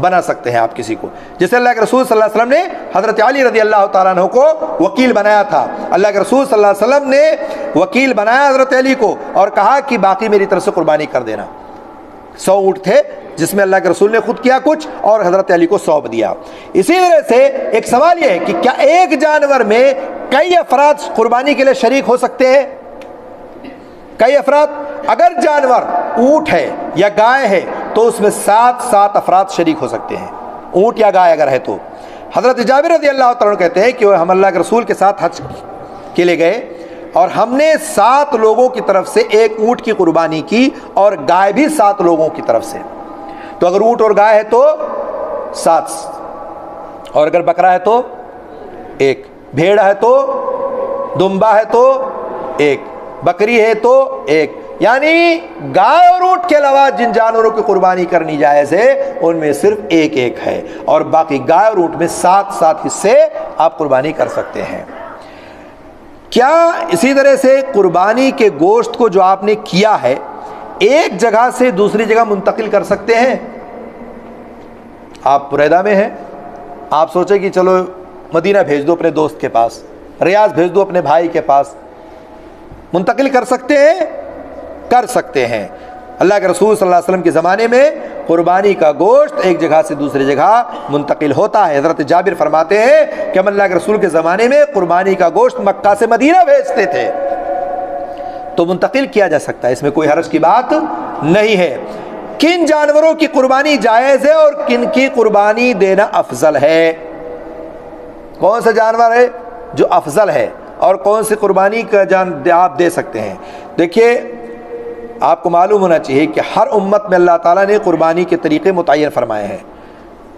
بنا سکتے ہیں آپ کسی کو. جیسے اللہ کے رسول صلی اللہ علیہ وسلم نے حضرت علی رضی اللہ تعالیٰ عنہ کو وکیل بنایا تھا. اللہ کے رسول صلی اللہ علیہ وسلم نے وکیل بنایا حضرت علی کو اور کہا کہ باقی میری طرف سے قربانی کر دینا. 100 اونٹ تھے جس میں اللہ کے رسول نے خود کیا کچھ اور حضرت علی کو سونپ دیا. اسی طرح سے ایک سوال یہ ہے کہ کیا ایک جانور میں کئی افراد قربانی کے لیے شریک ہو سکتے ہیں؟ کئی افراد. اگر جانور اونٹ ہے یا گائے ہے تو اس میں 7 افراد شریک ہو سکتے ہیں. اونٹ یا گائے اگر ہے تو. حضرت جابر رضی اللہ تعالیٰ کہتے ہیں کہ ہم اللہ کے رسول کے ساتھ حج کے لیے گئے اور ہم نے 7 لوگوں کی طرف سے ایک اونٹ کی قربانی کی اور گائے بھی 7 لوگوں کی طرف سے. تو اگر اونٹ اور گائے ہے تو 7 اور اگر بکرا ہے تو 1, بھیڑ ہے تو دمبا ہے تو 1, بکری ہے تو 1. یعنی گائے اور اونٹ کے علاوہ جن جانوروں کی قربانی کرنی جائز ہے ان میں صرف 1 ہے اور باقی گائے اور اونٹ میں 7 حصے آپ قربانی کر سکتے ہیں. کیا اسی طرح سے قربانی کے گوشت کو جو آپ نے کیا ہے ایک جگہ سے دوسری جگہ منتقل کر سکتے ہیں؟ آپ پریدا میں ہیں, آپ سوچیں کہ چلو مدینہ بھیج دو اپنے دوست کے پاس, ریاض بھیج دو اپنے بھائی کے پاس, منتقل کر سکتے ہیں؟ کر سکتے ہیں. اللہ کے رسول صلی اللہ علیہ وسلم کے زمانے میں قربانی کا گوشت ایک جگہ سے دوسری جگہ منتقل ہوتا ہے. حضرت جابر فرماتے ہیں کہ ہم اللہ کے رسول کے زمانے میں قربانی کا گوشت مکہ سے مدینہ بھیجتے تھے, تو منتقل کیا جا سکتا ہے, اس میں کوئی حرج کی بات نہیں ہے. کن جانوروں کی قربانی جائز ہے اور کن کی قربانی دینا افضل ہے؟ کون سا جانور ہے جو افضل ہے اور کون سی قربانی کا آپ دے سکتے ہیں؟ دیکھیے, آپ کو معلوم ہونا چاہیے کہ ہر امت میں اللہ تعالیٰ نے قربانی کے طریقے متعین فرمائے ہیں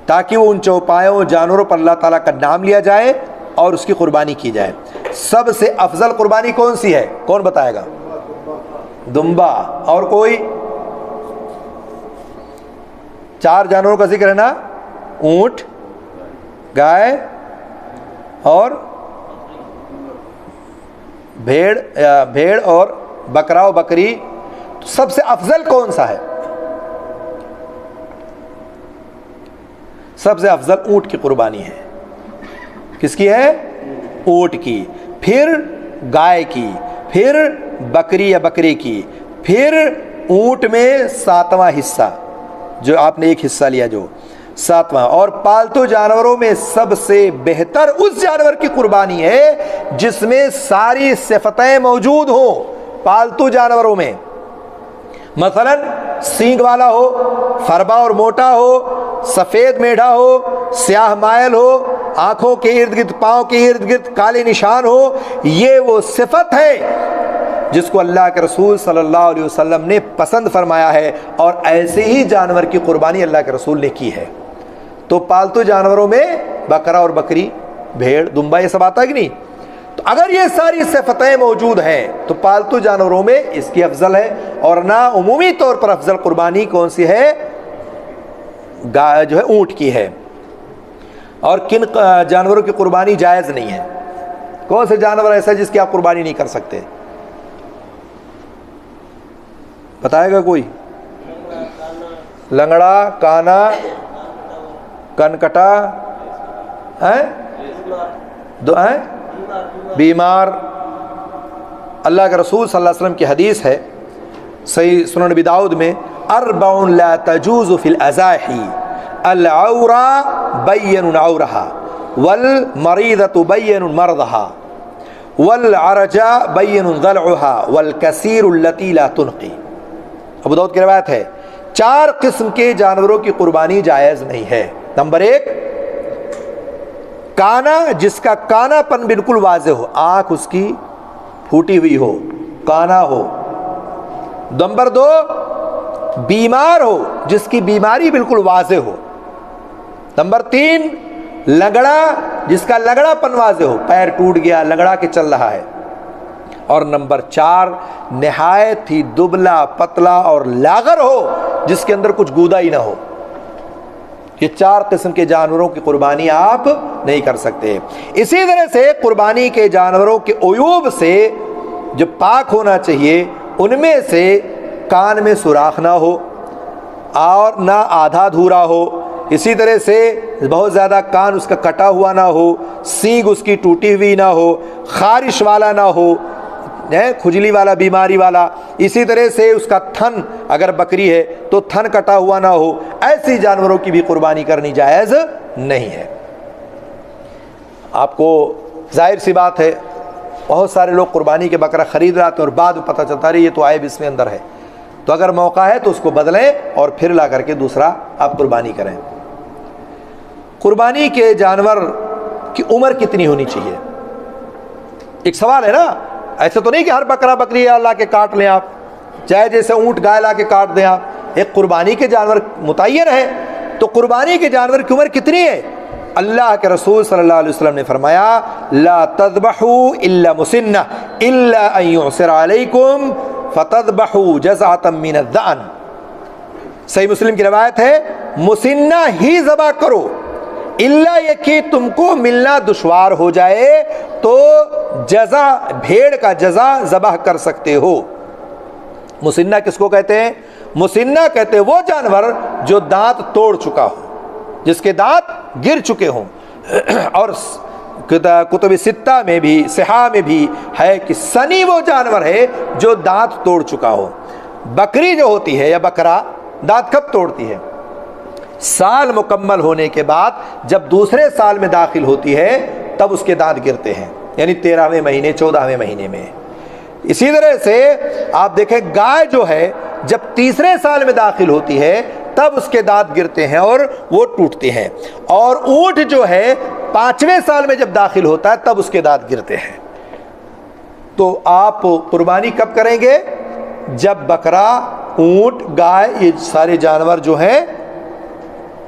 تاکہ وہ ان چوپایوں جانوروں پر اللہ تعالیٰ کا نام لیا جائے اور اس کی قربانی کی جائے. سب سے افضل قربانی کون سی ہے؟ کون بتائے گا؟ دمبا. اور کوئی؟ 4 جانوروں کا ذکر ہے نا, اونٹ, گائے اور بھیڑ اور بکرا و بکری. تو سب سے افضل کون سا ہے؟ سب سے افضل اونٹ کی قربانی ہے. کس کی ہے؟ اونٹ کی, پھر گائے کی, پھر بکری یا بکری کی, پھر اونٹ میں 7واں حصہ جو آپ نے ایک حصہ لیا جو 7واں. اور پالتو جانوروں میں سب سے بہتر اس جانور کی قربانی ہے جس میں ساری صفتیں موجود ہوں. پالتو جانوروں میں مثلا سینگ والا ہو, فربا اور موٹا ہو, سفید میڑھا ہو, سیاہ مائل ہو, آنکھوں کے ارد گرد پاؤں کے ارد گرد کالے نشان ہو. یہ وہ صفت ہے جس کو اللہ کے رسول صلی اللہ علیہ وسلم نے پسند فرمایا ہے اور ایسے ہی جانور کی قربانی اللہ کے رسول نے کی ہے. تو پالتو جانوروں میں بکرا اور بکری, بھیڑ, دمبا, یہ سب آتا ہے کہ نہیں؟ تو اگر یہ ساری صفتیں موجود ہیں تو پالتو جانوروں میں اس کی افضل ہے. اور نہ عمومی طور پر افضل قربانی کون سی ہے؟ جو ہے اونٹ کی ہے. اور کن جانوروں کی قربانی جائز نہیں ہے؟ کون سے جانور ایسا ہے جس کی آپ قربانی نہیں کر سکتے؟ بتائے گا کوئی؟ لنگڑا, کانا, کنکٹا, بیمار. اللہ کے رسول صلی اللہ علیہ وسلم کی حدیث ہے صحیح سنن نبی داؤد میں, 4 لا تجوز فی الاضاحی العورى بین عورها والمریضۃ بین مرضها والعرجاء بین ضلعها والکثیر التی لا تنقی. ابو داؤد کی روایت ہے 4 قسم کے جانوروں کی قربانی جائز نہیں ہے. نمبر 1 کانا, جس کا کانا پن بالکل واضح ہو, آنکھ اس کی پھوٹی ہوئی ہو, کانا ہو. نمبر 2 بیمار ہو, جس کی بیماری بالکل واضح ہو. نمبر 3 لنگڑا, جس کا لنگڑا پن واضح ہو, پیر ٹوٹ گیا, لنگڑا کے چل رہا ہے. اور نمبر 4 نہایت ہی دبلا پتلا اور لاغر ہو, جس کے اندر کچھ گودا ہی نہ ہو. یہ 4 قسم کے جانوروں کی قربانی آپ نہیں کر سکتے. اسی طرح سے قربانی کے جانوروں کے عیوب سے جو پاک ہونا چاہیے ان میں سے کان میں سوراخ نہ ہو اور نہ آدھا دھورا ہو, اسی طرح سے بہت زیادہ کان اس کا کٹا ہوا نہ ہو، سینگ اس کی ٹوٹی ہوئی نہ ہو، خارش والا نہ ہو، کھجلی والا، بیماری والا، اسی طرح سے اس کا تھن اگر بکری ہے تو تھن کٹا ہوا نہ ہو، ایسی جانوروں کی بھی قربانی کرنی جائز نہیں ہے۔ آپ کو ظاہر سی بات ہے بہت سارے لوگ قربانی کے بکرا خرید لاتے ہیں اور بعد میں پتہ چلتا ہے یہ تو عیب اس میں اندر ہے، تو اگر موقع ہے تو اس کو بدلیں اور پھر لا کر کے دوسرا آپ قربانی کریں۔ قربانی کے جانور کی عمر کتنی ہونی چاہیے؟ ایک سوال ہے نا، ایسے تو نہیں کہ ہر بکرا بکری لا کے کاٹ لیں آپ، چاہے جیسے اونٹ گائے لا کے کاٹ دیں آپ، ایک قربانی کے جانور متعین ہے، تو قربانی کے جانور کی عمر کتنی ہے؟ اللہ کے رسول صلی اللہ علیہ وسلم نے فرمایا لا تذبحوا الا مسنہ الا ان يعسر علیکم فتذبحوا جزعة من الذعن۔ صحیح مسلم کی روایت ہے مسنہ ہی ذبح کرو، الا یہ کہ تم کو ملنا دشوار ہو جائے تو جزا، بھیڑ کا جزا ذبح کر سکتے ہو۔ مسنہ کس کو کہتے ہیں؟ مسنہ کہتے ہیں وہ جانور جو دانت توڑ چکا ہو، جس کے دانت گر چکے ہوں، اور کتب ستہ میں بھی صحاح میں بھی ہے کہ سنی وہ جانور ہے جو دانت توڑ چکا ہو۔ بکری جو ہوتی ہے یا بکرا دانت کب توڑتی ہے؟ سال مکمل ہونے کے بعد جب دوسرے سال میں داخل ہوتی ہے تب اس کے دانت گرتے ہیں، یعنی 13ویں مہینے 14ویں مہینے میں۔ اسی طرح سے آپ دیکھیں گائے جو ہے جب تیسرے سال میں داخل ہوتی ہے تب اس کے دانت گرتے ہیں اور وہ ٹوٹتے ہیں، اور اونٹ جو ہے 5ویں سال میں جب داخل ہوتا ہے تب اس کے دانت گرتے ہیں۔ تو آپ قربانی کب کریں گے؟ جب بکرا، اونٹ، گائے، یہ سارے جانور جو ہیں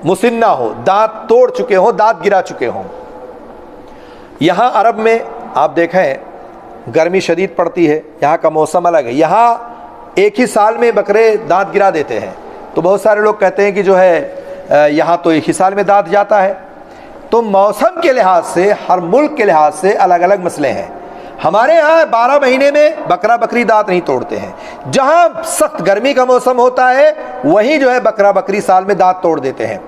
مسنہ ہو، دانت توڑ چکے ہوں، دانت گرا چکے ہوں۔ یہاں عرب میں آپ دیکھیں گرمی شدید پڑتی ہے، یہاں کا موسم الگ ہے، یہاں ایک ہی سال میں بکرے دانت گرا دیتے ہیں، تو بہت سارے لوگ کہتے ہیں کہ جو ہے یہاں تو ایک ہی سال میں دانت جاتا ہے۔ تو موسم کے لحاظ سے، ہر ملک کے لحاظ سے الگ الگ مسئلے ہیں۔ ہمارے ہاں 12 مہینے میں بکرا بکری دانت نہیں توڑتے ہیں، جہاں سخت گرمی کا موسم ہوتا ہے وہیں جو ہے بکرا بکری سال میں دانت توڑ دیتے ہیں،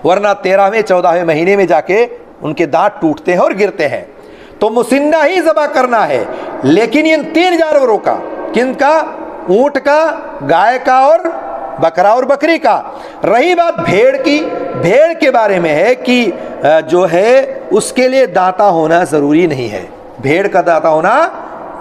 ورنہ 13ویں 14ویں مہینے میں جا کے ان کے دانت ٹوٹتے ہیں اور گرتے ہیں۔ تو مسنہ ہی ذبح کرنا ہے، لیکن ان 3 جانوروں کا، کن کا؟ اونٹ کا، گائے کا اور بکرا اور بکری کا۔ رہی بات بھیڑ کی، بھیڑ کے بارے میں ہے کہ جو ہے اس کے لیے دانتا ہونا ضروری نہیں ہے، بھیڑ کا دانتا ہونا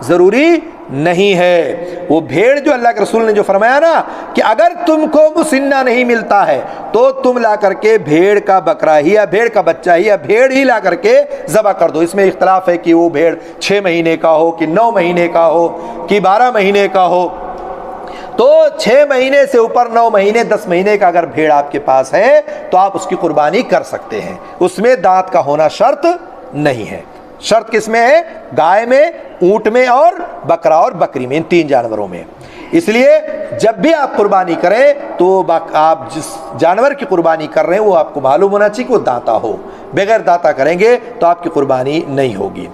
ضروری نہیں ہے۔ وہ بھیڑ جو اللہ کے رسول نے جو فرمایا نا کہ اگر تم کو مسنہ نہیں ملتا ہے تو تم لا کر کے بھیڑ کا بکرا ہی یا بھیڑ کا بچہ ہی یا بھیڑ ہی لا کر کے ذبح کر دو۔ اس میں اختلاف ہے کہ وہ بھیڑ 6 مہینے کا ہو کہ 9 مہینے کا ہو کہ 12 مہینے کا ہو۔ تو 6 مہینے سے اوپر 9 مہینے 10 مہینے کا اگر بھیڑ آپ کے پاس ہے تو آپ اس کی قربانی کر سکتے ہیں، اس میں دانت کا ہونا شرط نہیں ہے۔ شرط کس میں ہے؟ گائے میں، اونٹ میں اور بکرا اور بکری میں، ان 3 جانوروں میں۔ اس لیے جب بھی آپ قربانی کریں تو آپ جس جانور کی قربانی کر رہے ہیں وہ آپ کو معلوم ہونا چاہیے کہ وہ دانتا ہو، بغیر دانتا کریں گے تو آپ کی قربانی نہیں ہوگی۔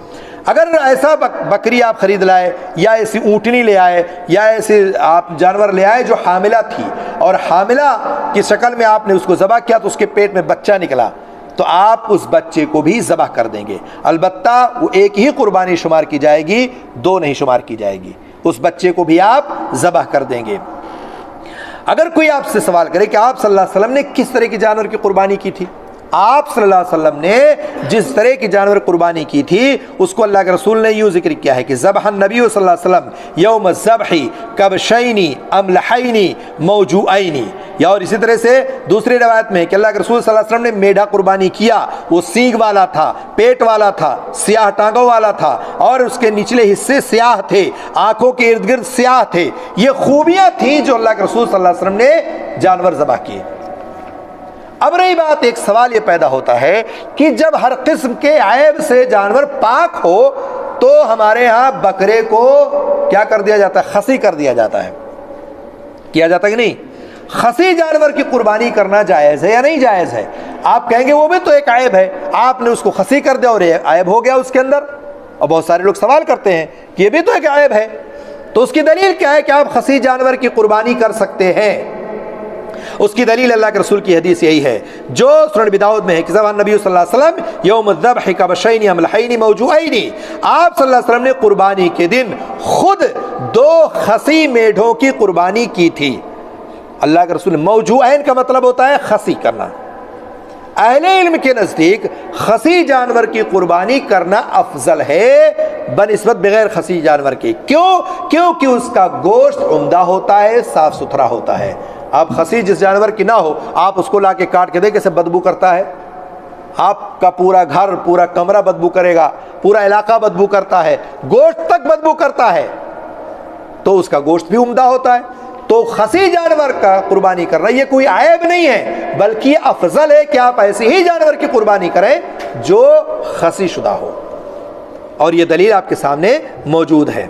اگر ایسا بکری آپ خرید لائے یا ایسی اونٹنی لے آئے یا ایسے آپ جانور لے آئے جو حاملہ تھی اور حاملہ کی شکل میں آپ نے اس کو ذبح کیا تو اس کے پیٹ میں بچہ نکلا، تو آپ اس بچے کو بھی ذبح کر دیں گے، البتہ وہ ایک ہی قربانی شمار کی جائے گی، 2 نہیں شمار کی جائے گی، اس بچے کو بھی آپ ذبح کر دیں گے۔ اگر کوئی آپ سے سوال کرے کہ آپ صلی اللہ علیہ وسلم نے کس طرح کی جانور کی قربانی کی تھی، آپ صلی اللہ علیہ وسلم نے جس طرح کی جانور قربانی کی تھی اس کو اللہ کے رسول نے یوں ذکر کیا ہے کہ ذبح النبی صلی اللہ علیہ وسلم یوم الذبح کبشین املحین موجوعین، یا اور اسی طرح سے دوسری روایت میں کہ اللہ کے رسول صلی اللہ علیہ وسلم نے میڈھا قربانی کیا، وہ سینگ والا تھا، پیٹ والا تھا، سیاہ ٹانگوں والا تھا اور اس کے نچلے حصے سیاہ تھے، آنکھوں کے ارد گرد سیاہ تھے۔ یہ خوبیاں تھیں جو اللہ کے رسول صلی اللہ علیہ وسلم نے جانور ذبح کیے۔ اب رہی بات، ایک سوال یہ پیدا ہوتا ہے کہ جب ہر قسم کے عیب سے جانور پاک ہو تو ہمارے ہاں بکرے کو کیا کر دیا جاتا ہے؟ خصی کر دیا جاتا ہے، کیا جاتا ہے کہ نہیں؟ خصی جانور کی قربانی کرنا جائز ہے یا نہیں جائز ہے؟ آپ کہیں گے وہ بھی تو ایک عیب ہے، آپ نے اس کو خصی کر دیا اور عیب ہو گیا اس کے اندر، اور بہت سارے لوگ سوال کرتے ہیں کہ یہ بھی تو ایک عیب ہے، تو اس کی دلیل کیا ہے کہ آپ خصی جانور کی قربانی کر سکتے ہیں؟ اس کی دلیل اللہ کے رسول کی حدیث یہی ہے جو سنن ابی داؤد میں ہے کہ زبان نبی صلی اللہ علیہ وسلم یوم الذبح کبشین املحین موجوعین، آپ صلی اللہ علیہ وسلم نے قربانی کے دن خود 2 خسی میڈھوں کی قربانی کی تھی۔ اللہ کے رسول، موجوعین کا مطلب ہوتا ہے خسی کرنا۔ اہل علم کے نزدیک خسی جانور کی قربانی کرنا افضل ہے بنسبت بغیر خسی جانور کے۔ کیونکہ اس کا گوشت عمدہ ہوتا ہے، صاف ستھرا ہوتا ہے۔ اب خسی جس جانور کی نہ ہو، آپ اس کو لا کے کاٹ کے دیں، کیسے بدبو کرتا ہے، آپ کا پورا گھر پورا کمرہ بدبو کرے گا، پورا علاقہ بدبو کرتا ہے، گوشت تک بدبو کرتا ہے۔ تو اس کا گوشت بھی عمدہ ہوتا ہے۔ تو خسی جانور کا قربانی کرنا یہ کوئی عیب نہیں ہے، بلکہ یہ افضل ہے کہ آپ ایسے ہی جانور کی قربانی کریں جو خسی شدہ ہو، اور یہ دلیل آپ کے سامنے موجود ہے۔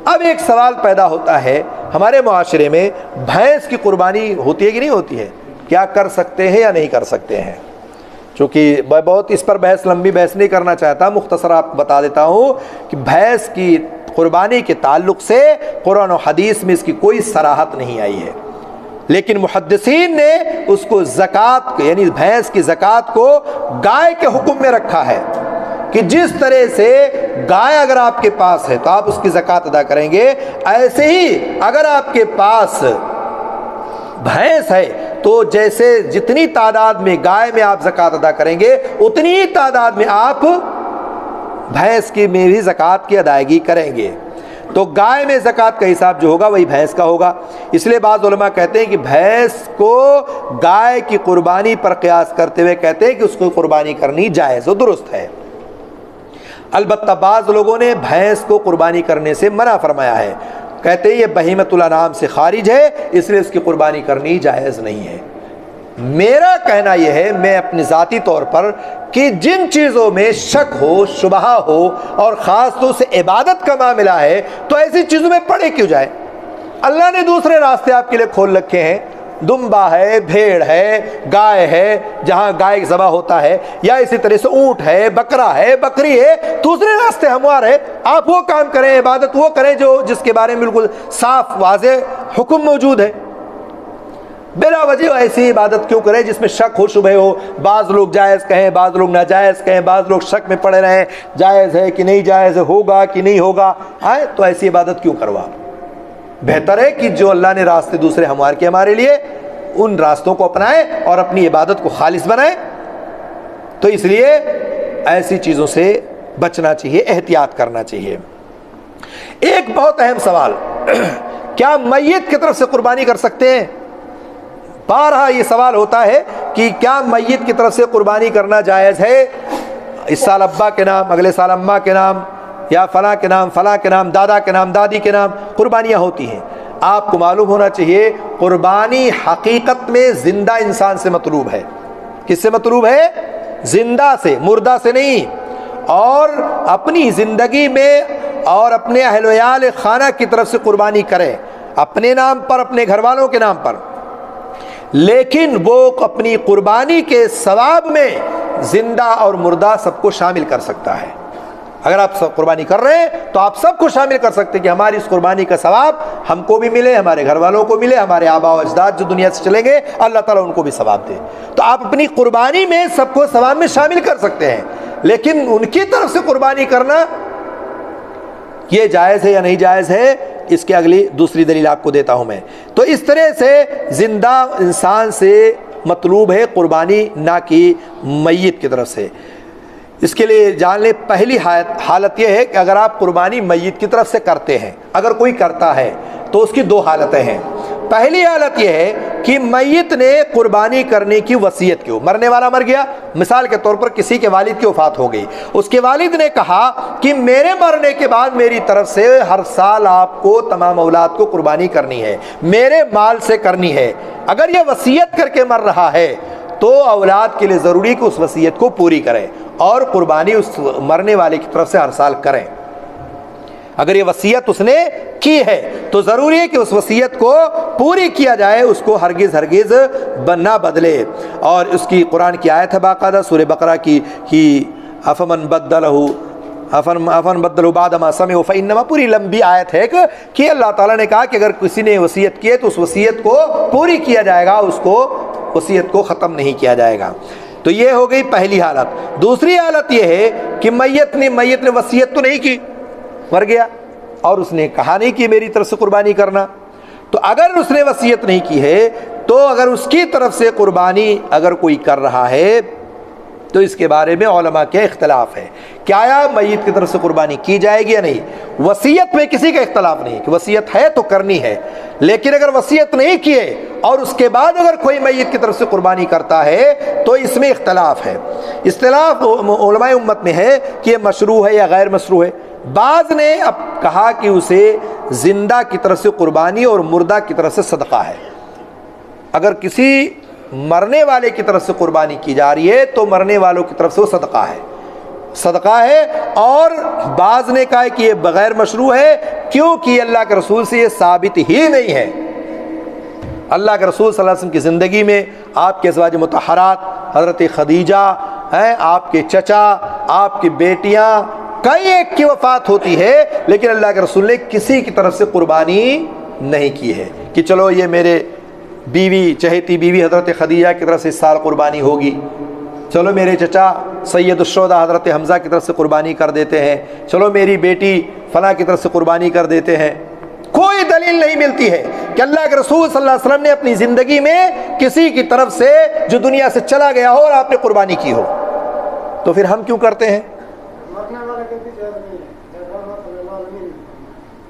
اب ایک سوال پیدا ہوتا ہے، ہمارے معاشرے میں بھینس کی قربانی ہوتی ہے کہ نہیں ہوتی ہے؟ کیا کر سکتے ہیں یا نہیں کر سکتے ہیں؟ چونکہ میں بہت اس پر لمبی بحث نہیں کرنا چاہتا، مختصر آپ بتا دیتا ہوں کہ بھینس کی قربانی کے تعلق سے قرآن و حدیث میں اس کی کوئی صراحت نہیں آئی ہے، لیکن محدثین نے اس کو زکوٰۃ یعنی بھینس کی زکوٰۃ کو گائے کے حکم میں رکھا ہے کہ جس طرح سے گائے اگر آپ کے پاس ہے تو آپ اس کی زکوٰۃ ادا کریں گے، ایسے ہی اگر آپ کے پاس بھینس ہے تو جیسے جتنی تعداد میں گائے میں آپ زکوٰۃ ادا کریں گے، اتنی ہی تعداد میں آپ بھینس کی میں بھی زکوٰۃ کی ادائیگی کریں گے۔ تو گائے میں زکوٰۃ کا حساب جو ہوگا وہی بھینس کا ہوگا۔ اس لیے بعض علماء کہتے ہیں کہ بھینس کو گائے کی قربانی پر قیاس کرتے ہوئے کہتے ہیں کہ اس کو قربانی کرنی جائز و درست ہے۔ البتہ بعض لوگوں نے بھینس کو قربانی کرنے سے منع فرمایا ہے، کہتے ہیں یہ بہیمۃ الانعام سے خارج ہے، اس لیے اس کی قربانی کرنی جائز نہیں ہے۔ میرا کہنا یہ ہے، میں اپنے ذاتی طور پر، کہ جن چیزوں میں شک ہو، شبہ ہو، اور خاص طور سے عبادت کا معاملہ ہے، تو ایسی چیزوں میں پڑے کیوں جائے؟ اللہ نے دوسرے راستے آپ کے لیے کھول رکھے ہیں، دمبا ہے، بھیڑ ہے، گائے ہے جہاں گائے ذبح ہوتا ہے، یا اسی طرح سے اونٹ ہے، بکرا ہے، بکری ہے، دوسرے راستے ہموار ہے، آپ وہ کام کریں، عبادت وہ کریں جس کے بارے میں بالکل صاف واضح حکم موجود ہے۔ بلا وجہ ایسی عبادت کیوں کریں جس میں شک ہو، شبہ ہو؟ بعض لوگ جائز کہیں، بعض لوگ ناجائز کہیں، بعض لوگ شک میں پڑے رہیں جائز ہے کہ نہیں جائز ہے، ہوگا کہ نہیں ہوگا، تو ایسی عبادت کیوں کروا؟ بہتر ہے کہ جو اللہ نے راستے دوسرے ہموار کے ہمارے لیے، ان راستوں کو اپنائیں اور اپنی عبادت کو خالص بنائیں۔ تو اس لیے ایسی چیزوں سے بچنا چاہیے، احتیاط کرنا چاہیے۔ ایک بہت اہم سوال، کیا میت کی طرف سے قربانی کر سکتے ہیں؟ بارہا یہ سوال ہوتا ہے کہ کیا میت کی طرف سے قربانی کرنا جائز ہے؟ اس سال ابا کے نام، اگلے سال اماں کے نام، یا فلاں کے نام، فلاں کے نام، دادا کے نام، دادی کے نام قربانیاں ہوتی ہیں۔ آپ کو معلوم ہونا چاہیے قربانی حقیقت میں زندہ انسان سے مطلوب ہے۔ کس سے مطلوب ہے؟ زندہ سے، مردہ سے نہیں۔ اور اپنی زندگی میں اور اپنے اہل و عیال خانہ کی طرف سے قربانی کریں، اپنے نام پر، اپنے گھر والوں کے نام پر، لیکن وہ اپنی قربانی کے ثواب میں زندہ اور مردہ سب کو شامل کر سکتا ہے۔ اگر آپ سب قربانی کر رہے ہیں تو آپ سب کو شامل کر سکتے ہیں کہ ہماری اس قربانی کا ثواب ہم کو بھی ملے، ہمارے گھر والوں کو ملے، ہمارے آباء و اجداد جو دنیا سے چلیں گے اللہ تعالیٰ ان کو بھی ثواب دے۔ تو آپ اپنی قربانی میں سب کو ثواب میں شامل کر سکتے ہیں، لیکن ان کی طرف سے قربانی کرنا یہ جائز ہے یا نہیں جائز ہے، اس کی اگلی دوسری دلیل آپ کو دیتا ہوں میں۔ تو اس طرح سے زندہ انسان سے مطلوب ہے قربانی، نہ کہ میت کی طرف سے۔ اس کے لیے جان لیں، پہلی حالت یہ ہے کہ اگر آپ قربانی میت کی طرف سے کرتے ہیں، اگر کوئی کرتا ہے تو اس کی 2 حالتیں ہیں۔ پہلی حالت یہ ہے کہ میت نے قربانی کرنے کی وصیت کی، مرنے والا مر گیا، مثال کے طور پر کسی کے والد کی وفات ہو گئی، اس کے والد نے کہا کہ میرے مرنے کے بعد میری طرف سے ہر سال آپ کو تمام اولاد کو قربانی کرنی ہے، میرے مال سے کرنی ہے۔ اگر یہ وصیت کر کے مر رہا ہے تو اولاد کے لیے ضروری کہ اس وصیت کو پوری کریں اور قربانی اس مرنے والے کی طرف سے ہر سال کریں۔ اگر یہ وصیت اس نے کی ہے تو ضروری ہے کہ اس وصیت کو پوری کیا جائے، اس کو ہرگز نہ بدلے۔ اور اس کی قرآن کی آیت ہے باقاعدہ سورہ بقرہ کی، افمن بدلہ افن بدلوا بعد ما سمعوا فانما، پوری لمبی آیت ہے کہ اللہ تعالیٰ نے کہا کہ اگر کسی نے وصیت کی ہے تو اس وصیت کو پوری کیا جائے گا، اس کو وصیت کو ختم نہیں کیا جائے گا۔ تو یہ ہو گئی پہلی حالت۔ دوسری حالت یہ ہے کہ میت نے وصیت تو نہیں کی، مر گیا اور اس نے کہا نہیں کہ میری طرف سے قربانی کرنا، تو اگر اس نے وصیت نہیں کی ہے تو اگر اس کی طرف سے قربانی اگر کوئی کر رہا ہے تو اس کے بارے میں علماء کے اختلاف ہے کہ آیا میت کی طرف سے قربانی کی جائے گی یا نہیں۔ وصیت میں کسی کا اختلاف نہیں کہ وصیت ہے تو کرنی ہے، لیکن اگر وصیت نہیں کیے اور اس کے بعد اگر کوئی میت کی طرف سے قربانی کرتا ہے تو اس میں اختلاف ہے۔ اختلاف علماء امت میں ہے کہ یہ مشروع ہے یا غیر مشروع ہے۔ بعض نے اب کہا کہ اسے زندہ کی طرف سے قربانی اور مردہ کی طرف سے صدقہ ہے۔ اگر کسی مرنے والے کی طرف سے قربانی کی جا رہی ہے تو مرنے والوں کی طرف سے وہ صدقہ ہے، اور بعض نے کہا کہ یہ بغیر مشروع ہے کیونکہ اللہ کے رسول سے یہ ثابت ہی نہیں ہے۔ اللہ کے رسول صلی اللہ علیہ وسلم کی زندگی میں آپ کے ازواج مطہرات حضرت خدیجہ ہیں، آپ کے چچا، آپ کی بیٹیاں، کئی ایک کی وفات ہوتی ہے، لیکن اللہ کے رسول نے کسی کی طرف سے قربانی نہیں کی ہے کہ چلو یہ میرے بیوی، چہیتی بیوی حضرت خدیجہ کی طرف سے اس سال قربانی ہوگی، چلو میرے چچا سید الشہداء حضرت حمزہ کی طرف سے قربانی کر دیتے ہیں، چلو میری بیٹی فلاں کی طرف سے قربانی کر دیتے ہیں۔ کوئی دلیل نہیں ملتی ہے کہ اللہ کے رسول صلی اللہ علیہ وسلم نے اپنی زندگی میں کسی کی طرف سے جو دنیا سے چلا گیا ہو اور آپ نے قربانی کی ہو، تو پھر ہم کیوں کرتے ہیں؟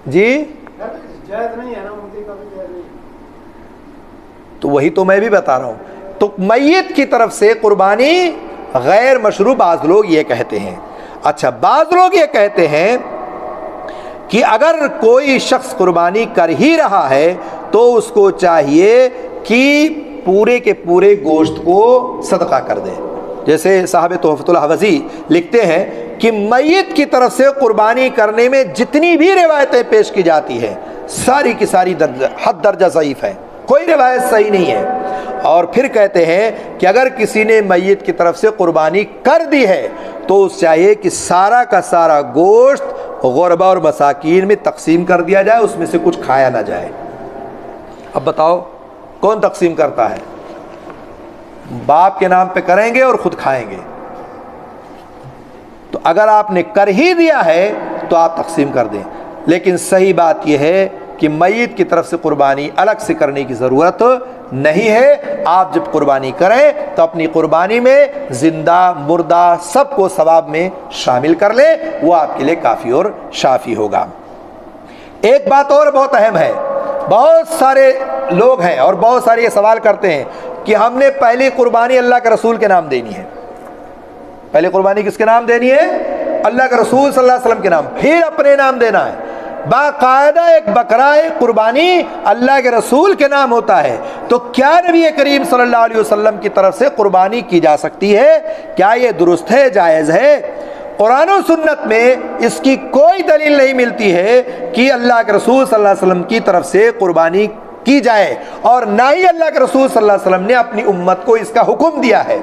جی تو وہی تو میں بھی بتا رہا ہوں۔ تو میت کی طرف سے قربانی غیر مشروع بعض لوگ یہ کہتے ہیں۔ اچھا، بعض لوگ یہ کہتے ہیں کہ اگر کوئی شخص قربانی کر ہی رہا ہے تو اس کو چاہیے کہ پورے کے پورے گوشت کو صدقہ کر دے۔ جیسے صاحب تحفۃ الحوزی لکھتے ہیں کہ میت کی طرف سے قربانی کرنے میں جتنی بھی روایتیں پیش کی جاتی ہیں ساری کی ساری حد درجہ ضعیف ہے، کوئی روایت صحیح نہیں ہے۔ اور پھر کہتے ہیں کہ اگر کسی نے میت کی طرف سے قربانی کر دی ہے تو اس چاہیے کہ سارا کا سارا گوشت غربا اور مساکین میں تقسیم کر دیا جائے، اس میں سے کچھ کھایا نہ جائے۔ اب بتاؤ کون تقسیم کرتا ہے؟ باپ کے نام پہ کریں گے اور خود کھائیں گے۔ تو اگر آپ نے کر ہی دیا ہے تو آپ تقسیم کر دیں، لیکن صحیح بات یہ ہے کہ میت کی طرف سے قربانی الگ سے کرنے کی ضرورت نہیں ہے۔ آپ جب قربانی کریں تو اپنی قربانی میں زندہ مردہ سب کو ثواب میں شامل کر لیں، وہ آپ کے لیے کافی اور شافی ہوگا۔ ایک بات اور بہت اہم ہے، بہت سارے لوگ ہیں اور بہت سارے یہ سوال کرتے ہیں کہ ہم نے پہلی قربانی اللہ کے رسول کے نام دینی ہے۔ پہلی قربانی کس کے نام دینی ہے؟ اللہ کے رسول صلی اللہ علیہ وسلم کے نام، پھر اپنے نام دینا ہے۔ باقاعدہ ایک بکرا قربانی اللہ کے رسول کے نام ہوتا ہے، تو کیا نبی کریم صلی اللہ علیہ وسلم کی طرف سے قربانی کی جا سکتی ہے؟ کیا یہ درست ہے، جائز ہے؟ قرآن و سنت میں اس کی کوئی دلیل نہیں ملتی ہے کہ اللہ کے رسول صلی اللہ علیہ وسلم کی طرف سے قربانی کی جائے، اور نہ ہی اللہ کے رسول صلی اللہ علیہ وسلم نے اپنی امت کو اس کا حکم دیا ہے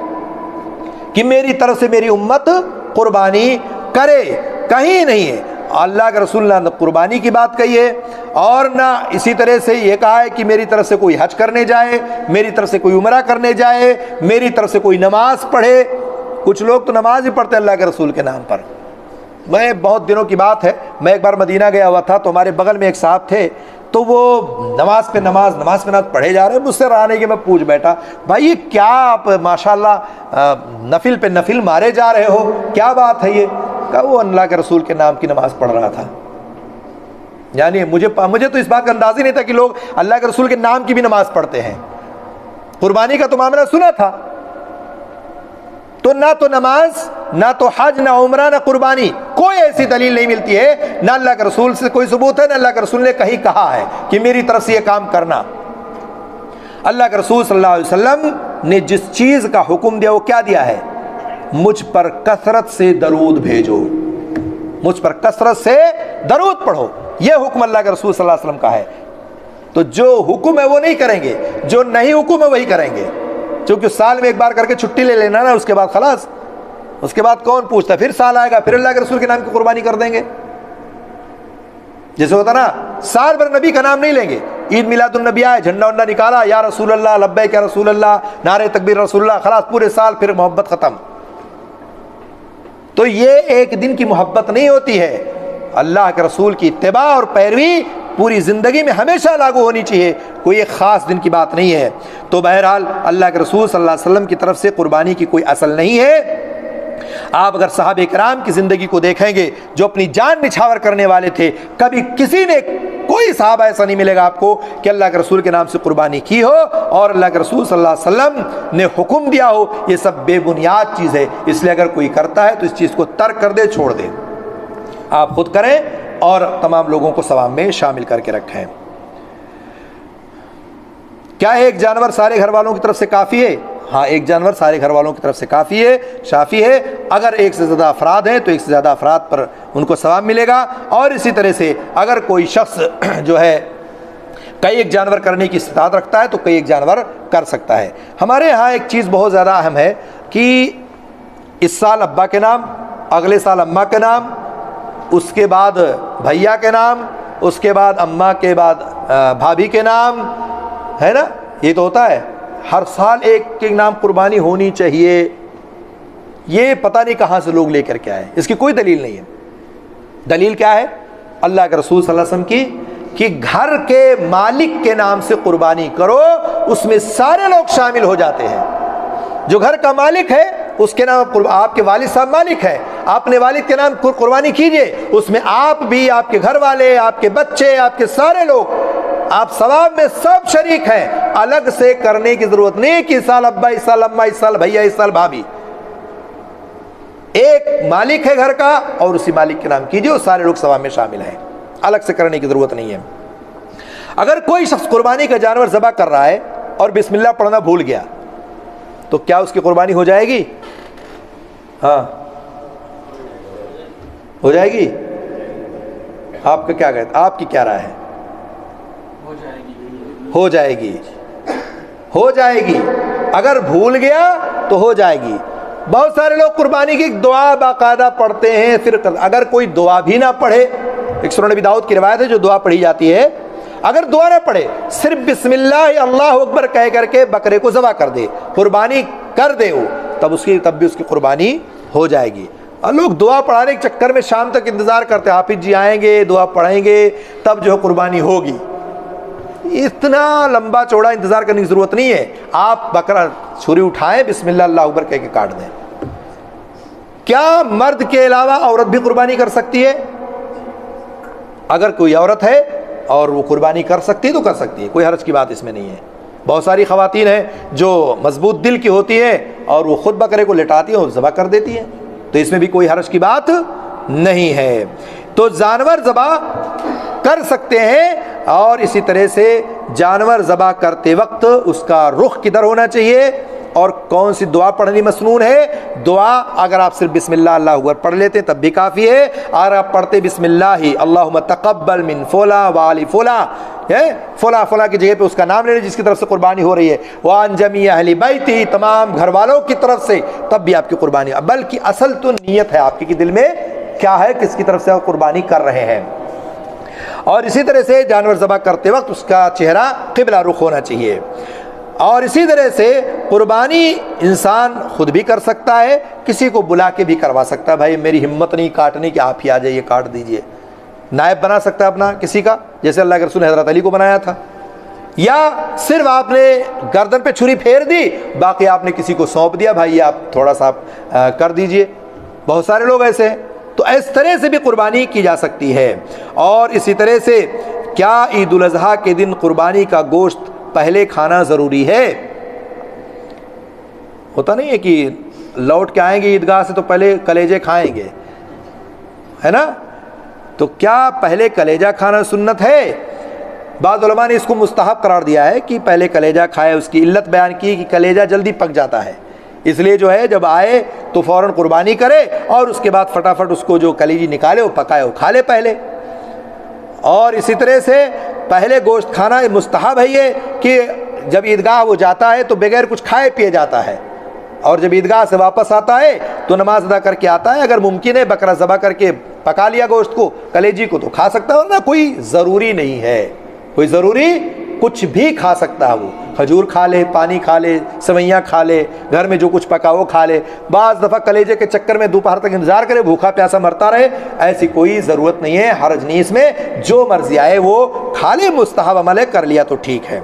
کہ میری طرف سے میری امت قربانی کرے، کہیں نہیں ہے۔ اللہ کے رسول نے قربانی کی بات کہی ہے، اور نہ اسی طرح سے یہ کہا ہے کہ میری طرف سے کوئی حج کرنے جائے، میری طرف سے کوئی عمرہ کرنے جائے، میری طرف سے کوئی نماز پڑھے۔ کچھ لوگ تو نماز ہی پڑھتے اللہ کے رسول کے نام پر۔ میں بہت دنوں کی بات ہے، میں ایک بار مدینہ گیا ہوا تھا تو ہمارے بغل میں ایک صاحب تھے، تو وہ نماز پہ نماز پڑھے جا رہے ہیں، مجھ سے رانے کے میں پوچھ بیٹھا، بھائی یہ کیا آپ ماشاءاللہ نفل پہ نفل مارے جا رہے ہو، کیا بات ہے یہ؟ کہا وہ اللہ کے رسول کے نام کی نماز پڑھ رہا تھا۔ یعنی مجھے تو اس بات کا انداز ہی نہیں تھا کہ لوگ اللہ کے رسول کے نام کی بھی نماز پڑھتے ہیں۔ قربانی کا تو معاملہ سنا تھا، تو نہ تو نماز، نہ تو حج، نہ عمرہ، نہ قربانی، کوئی ایسی دلیل نہیں ملتی ہے، نہ اللہ کے رسول سے کوئی ثبوت ہے، نہ اللہ کے رسول نے کہیں کہا ہے کہ میری طرف سے یہ کام کرنا۔ اللہ کے رسول صلی اللہ علیہ وسلم نے جس چیز کا حکم دیا وہ کیا دیا ہے؟ مجھ پر کثرت سے درود بھیجو، مجھ پر کثرت سے درود پڑھو، یہ حکم اللہ کے رسول صلی اللہ علیہ وسلم کا ہے۔ تو جو حکم ہے وہ نہیں کریں گے، جو نہیں حکم ہے وہی کریں گے، کیونکہ سال میں ایک بار کر کے چھٹی لے لینا نا، اس کے بعد خلاص اس کے بعد کون پوچھتا ہے؟ پھر سال آئے گا، پھر اللہ کے رسول کے نام کی قربانی کر دیں گے. جیسے ہوتا نا سال بھر نبی کا نام نہیں لیں گے. عید میلاد النبی آئے، جھنڈا ونڈا نکالا، یا رسول اللہ، لبیک یا رسول اللہ، نعرہ تکبیر رسول اللہ، خلاص پورے سال پھر محبت ختم. تو یہ ایک دن کی محبت نہیں ہوتی ہے. اللہ کے رسول کی اتباع اور پیروی پوری زندگی میں ہمیشہ لاگو ہونی چاہیے، کوئی ایک خاص دن کی بات نہیں ہے. تو بہرحال اللہ کے رسول صلی اللہ علیہ وسلم کی طرف سے قربانی کی کوئی اصل نہیں ہے. آپ اگر صحابہ کرام کی زندگی کو دیکھیں گے جو اپنی جان نچھاور کرنے والے تھے، کبھی کسی نے، کوئی صحابہ ایسا نہیں ملے گا آپ کو کہ اللہ کے رسول کے نام سے قربانی کی ہو اور اللہ کے رسول صلی اللہ علیہ وسلم نے حکم دیا ہو. یہ سب بے بنیاد چیز ہے. اس لیے اگر کوئی کرتا ہے تو اس چیز کو ترک کر دے، چھوڑ دے. آپ خود کریں اور تمام لوگوں کو ثواب میں شامل کر کے رکھیں. کیا ایک جانور سارے گھر والوں کی طرف سے کافی ہے؟ ہاں، ایک جانور سارے گھر والوں کی طرف سے کافی ہے، شافی ہے. اگر ایک سے زیادہ افراد ہیں تو ایک سے زیادہ افراد پر ان کو ثواب ملے گا. اور اسی طرح سے اگر کوئی شخص جو ہے کئی ایک جانور کرنے کی استطاعت رکھتا ہے تو کئی ایک جانور کر سکتا ہے. ہمارے ہاں ایک چیز بہت زیادہ اہم ہے کہ اس سال ابا کے نام، اگلے سال اماں کے نام، اس کے بعد بھیا کے نام، اس کے بعد اماں کے بعد بھابھی کے نام، ہے نا؟ یہ تو ہوتا ہے. ہر سال ایک کے نام قربانی ہونی چاہیے. یہ پتہ نہیں کہاں سے لوگ لے کر کے آئے، اس کی کوئی دلیل نہیں ہے. دلیل کیا ہے؟ اللہ کے رسول صلی اللہ علیہ وسلم کی کہ گھر کے مالک کے نام سے قربانی کرو، اس میں سارے لوگ شامل ہو جاتے ہیں. جو گھر کا مالک ہے اس کے نام، آپ کے والد صاحب مالک ہے، آپ نے والد کے نام قربانی کیجئے. اس میں آپ بھی، آپ کے گھر والے، آپ کے بچے، آپ کے سارے لوگ، آپ ثواب میں سب شریک ہیں. الگ سے کرنے کی ضرورت نہیں کہ اس سال ابا، اس سال اماں، اس سال بھیا، اس سال بھابھی. ایک مالک ہے گھر کا اور اسی مالک کے نام کیجئے، اور سارے لوگ ثواب میں شامل ہیں. الگ سے کرنے کی ضرورت نہیں ہے. اگر کوئی شخص قربانی کا جانور ذبح کر رہا ہے اور بسم اللہ پڑھنا بھول گیا تو کیا اس کی قربانی ہو جائے گی؟ ہاں، ہو جائے گی. آپ کا کیا کہتے، آپ کی کیا رائے ہے؟ ہو جائے گی، ہو جائے گی. اگر بھول گیا تو ہو جائے گی. بہت سارے لوگ قربانی کی دعا باقاعدہ پڑھتے ہیں، پھر اگر کوئی دعا بھی نہ پڑھے، ایک سنن نبی داؤد کی روایت ہے جو دعا پڑھی جاتی ہے، اگر دعا نہ پڑھے، صرف بسم اللہ اللہ اکبر کہہ کر کے بکرے کو ذبح کر دے، قربانی کر دے، وہ تب بھی اس کی قربانی ہو جائے گی. اور لوگ دعا پڑھانے کے چکر میں شام تک انتظار کرتے ہیں، حافظ جی آئیں گے، دعا پڑھیں گے، تب جو ہے قربانی ہوگی. اتنا لمبا چوڑا انتظار کرنے کی ضرورت نہیں ہے. آپ بکرا چھری اٹھائیں، بسم اللہ اللہ اکبر کہہ کے کاٹ دیں. کیا مرد کے علاوہ عورت بھی قربانی کر سکتی ہے؟ اگر کوئی عورت ہے اور وہ قربانی کر سکتی ہے تو کر سکتی ہے، کوئی حرج کی بات اس میں نہیں ہے. بہت ساری خواتین ہیں جو مضبوط دل کی ہوتی ہیں اور وہ خود بکرے کو لٹاتی ہیں اور ذبح کر دیتی ہیں، تو اس میں بھی کوئی حرج کی بات نہیں ہے. تو جانور ذبح کر سکتے ہیں. اور اسی طرح سے جانور ذبح کرتے وقت اس کا رخ کدھر ہونا چاہیے اور کون سی دعا پڑھنی مسنون ہے. دعا اگر آپ صرف بسم اللہ اللہ اکبر پڑھ لیتے تب بھی کافی ہے. اگر آپ پڑھتے بسم اللہ ہی اللہم تقبل من فلاں والی فلاں، فلاں فلاں کی جگہ پہ اس کا نام لے لیں جس کی طرف سے قربانی ہو رہی ہے، وان جمیع اہل بیتی، تمام گھر والوں کی طرف سے، تب بھی آپ کی قربانی. بلکہ اصل تو نیت ہے آپ کی کہ دل میں کیا ہے، کس کی طرف سے آپ قربانی کر رہے ہیں. اور اسی طرح سے جانور ذبح کرتے وقت اس کا چہرہ قبلہ رخ ہونا چاہیے. اور اسی طرح سے قربانی انسان خود بھی کر سکتا ہے، کسی کو بلا کے بھی کروا سکتا ہے. بھائی میری ہمت نہیں کاٹنے کی، آپ ہی آ جائیے کاٹ دیجئے. نائب بنا سکتا ہے اپنا کسی کا، جیسے اللہ کے رسول نے حضرت علی کو بنایا تھا. یا صرف آپ نے گردن پہ چھری پھیر دی، باقی آپ نے کسی کو سونپ دیا، بھائی آپ تھوڑا سا کر دیجئے. بہت سارے لوگ ایسے ہیں. تو اس طرح سے بھی قربانی کی جا سکتی ہے. اور اسی طرح سے کیا عید الاضحیٰ کے دن قربانی کا گوشت پہلے کھانا ضروری ہے؟ ہوتا نہیں ہے کہ لوٹ کے آئیں گے عیدگاہ سے تو پہلے کلیجے کھائیں گے، ہے نا؟ تو کیا پہلے کلیجہ کھانا سنت ہے؟ بعض علماء نے اس کو مستحب قرار دیا ہے کہ پہلے کلیجہ کھائے. اس کی علت بیان کی کہ کلیجہ جلدی پک جاتا ہے، اس لیے جو ہے جب آئے تو فوراً قربانی کرے اور اس کے بعد فٹافٹ اس کو جو کلیجی نکالے وہ پکائے، وہ کھا لے پہلے. اور اسی طرح سے پہلے گوشت کھانا مستحب ہے یہ کہ جب عیدگاہ وہ جاتا ہے تو بغیر کچھ کھائے پیے جاتا ہے، اور جب عیدگاہ سے واپس آتا ہے تو نماز ادا کر کے آتا ہے. اگر ممکن ہے بکرا ذبح کر کے پکا لیا گوشت کو, کلیجی کو, تو کھا سکتا ہے, ورنہ کوئی ضروری نہیں ہے, کوئی ضروری کچھ بھی کھا سکتا ہے. وہ کھجور کھا لے, پانی کھا لے, سوئیاں کھا لے, گھر میں جو کچھ پکا وہ کھا لے. بعض دفعہ کلیجے کے چکر میں دوپہر تک انتظار کرے, بھوکا پیاسا مرتا رہے, ایسی کوئی ضرورت نہیں ہے, حرج نہیں اس میں. جو مرضی آئے وہ کھا لے, مستحب عمل ہے, کر لیا تو ٹھیک ہے.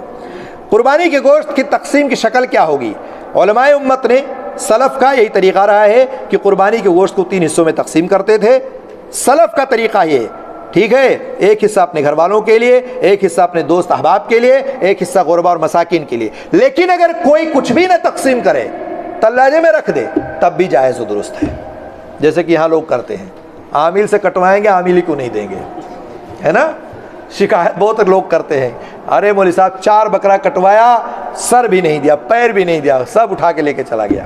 قربانی کے گوشت کی تقسیم کی شکل کیا ہوگی؟ علماء امت نے, سلف کا یہی طریقہ رہا ہے کہ قربانی کے گوشت کو 3 حصوں میں تقسیم کرتے تھے. سلف کا طریقہ یہ, ٹھیک ہے, ایک حصہ اپنے گھر والوں کے لیے, ایک حصہ اپنے دوست احباب کے لیے, ایک حصہ غربا اور مساکین کے لیے. لیکن اگر کوئی کچھ بھی نہ تقسیم کرے, تلاجے میں رکھ دے, تب بھی جائز و درست ہے. جیسے کہ یہاں لوگ کرتے ہیں, عامل سے کٹوائیں گے, عامل ہی کو نہیں دیں گے, ہے نا. شکایت بہت لوگ کرتے ہیں, ارے مولوی صاحب 4 بکرا کٹوایا, سر بھی نہیں دیا, پیر بھی نہیں دیا, سب اٹھا کے لے کے چلا گیا.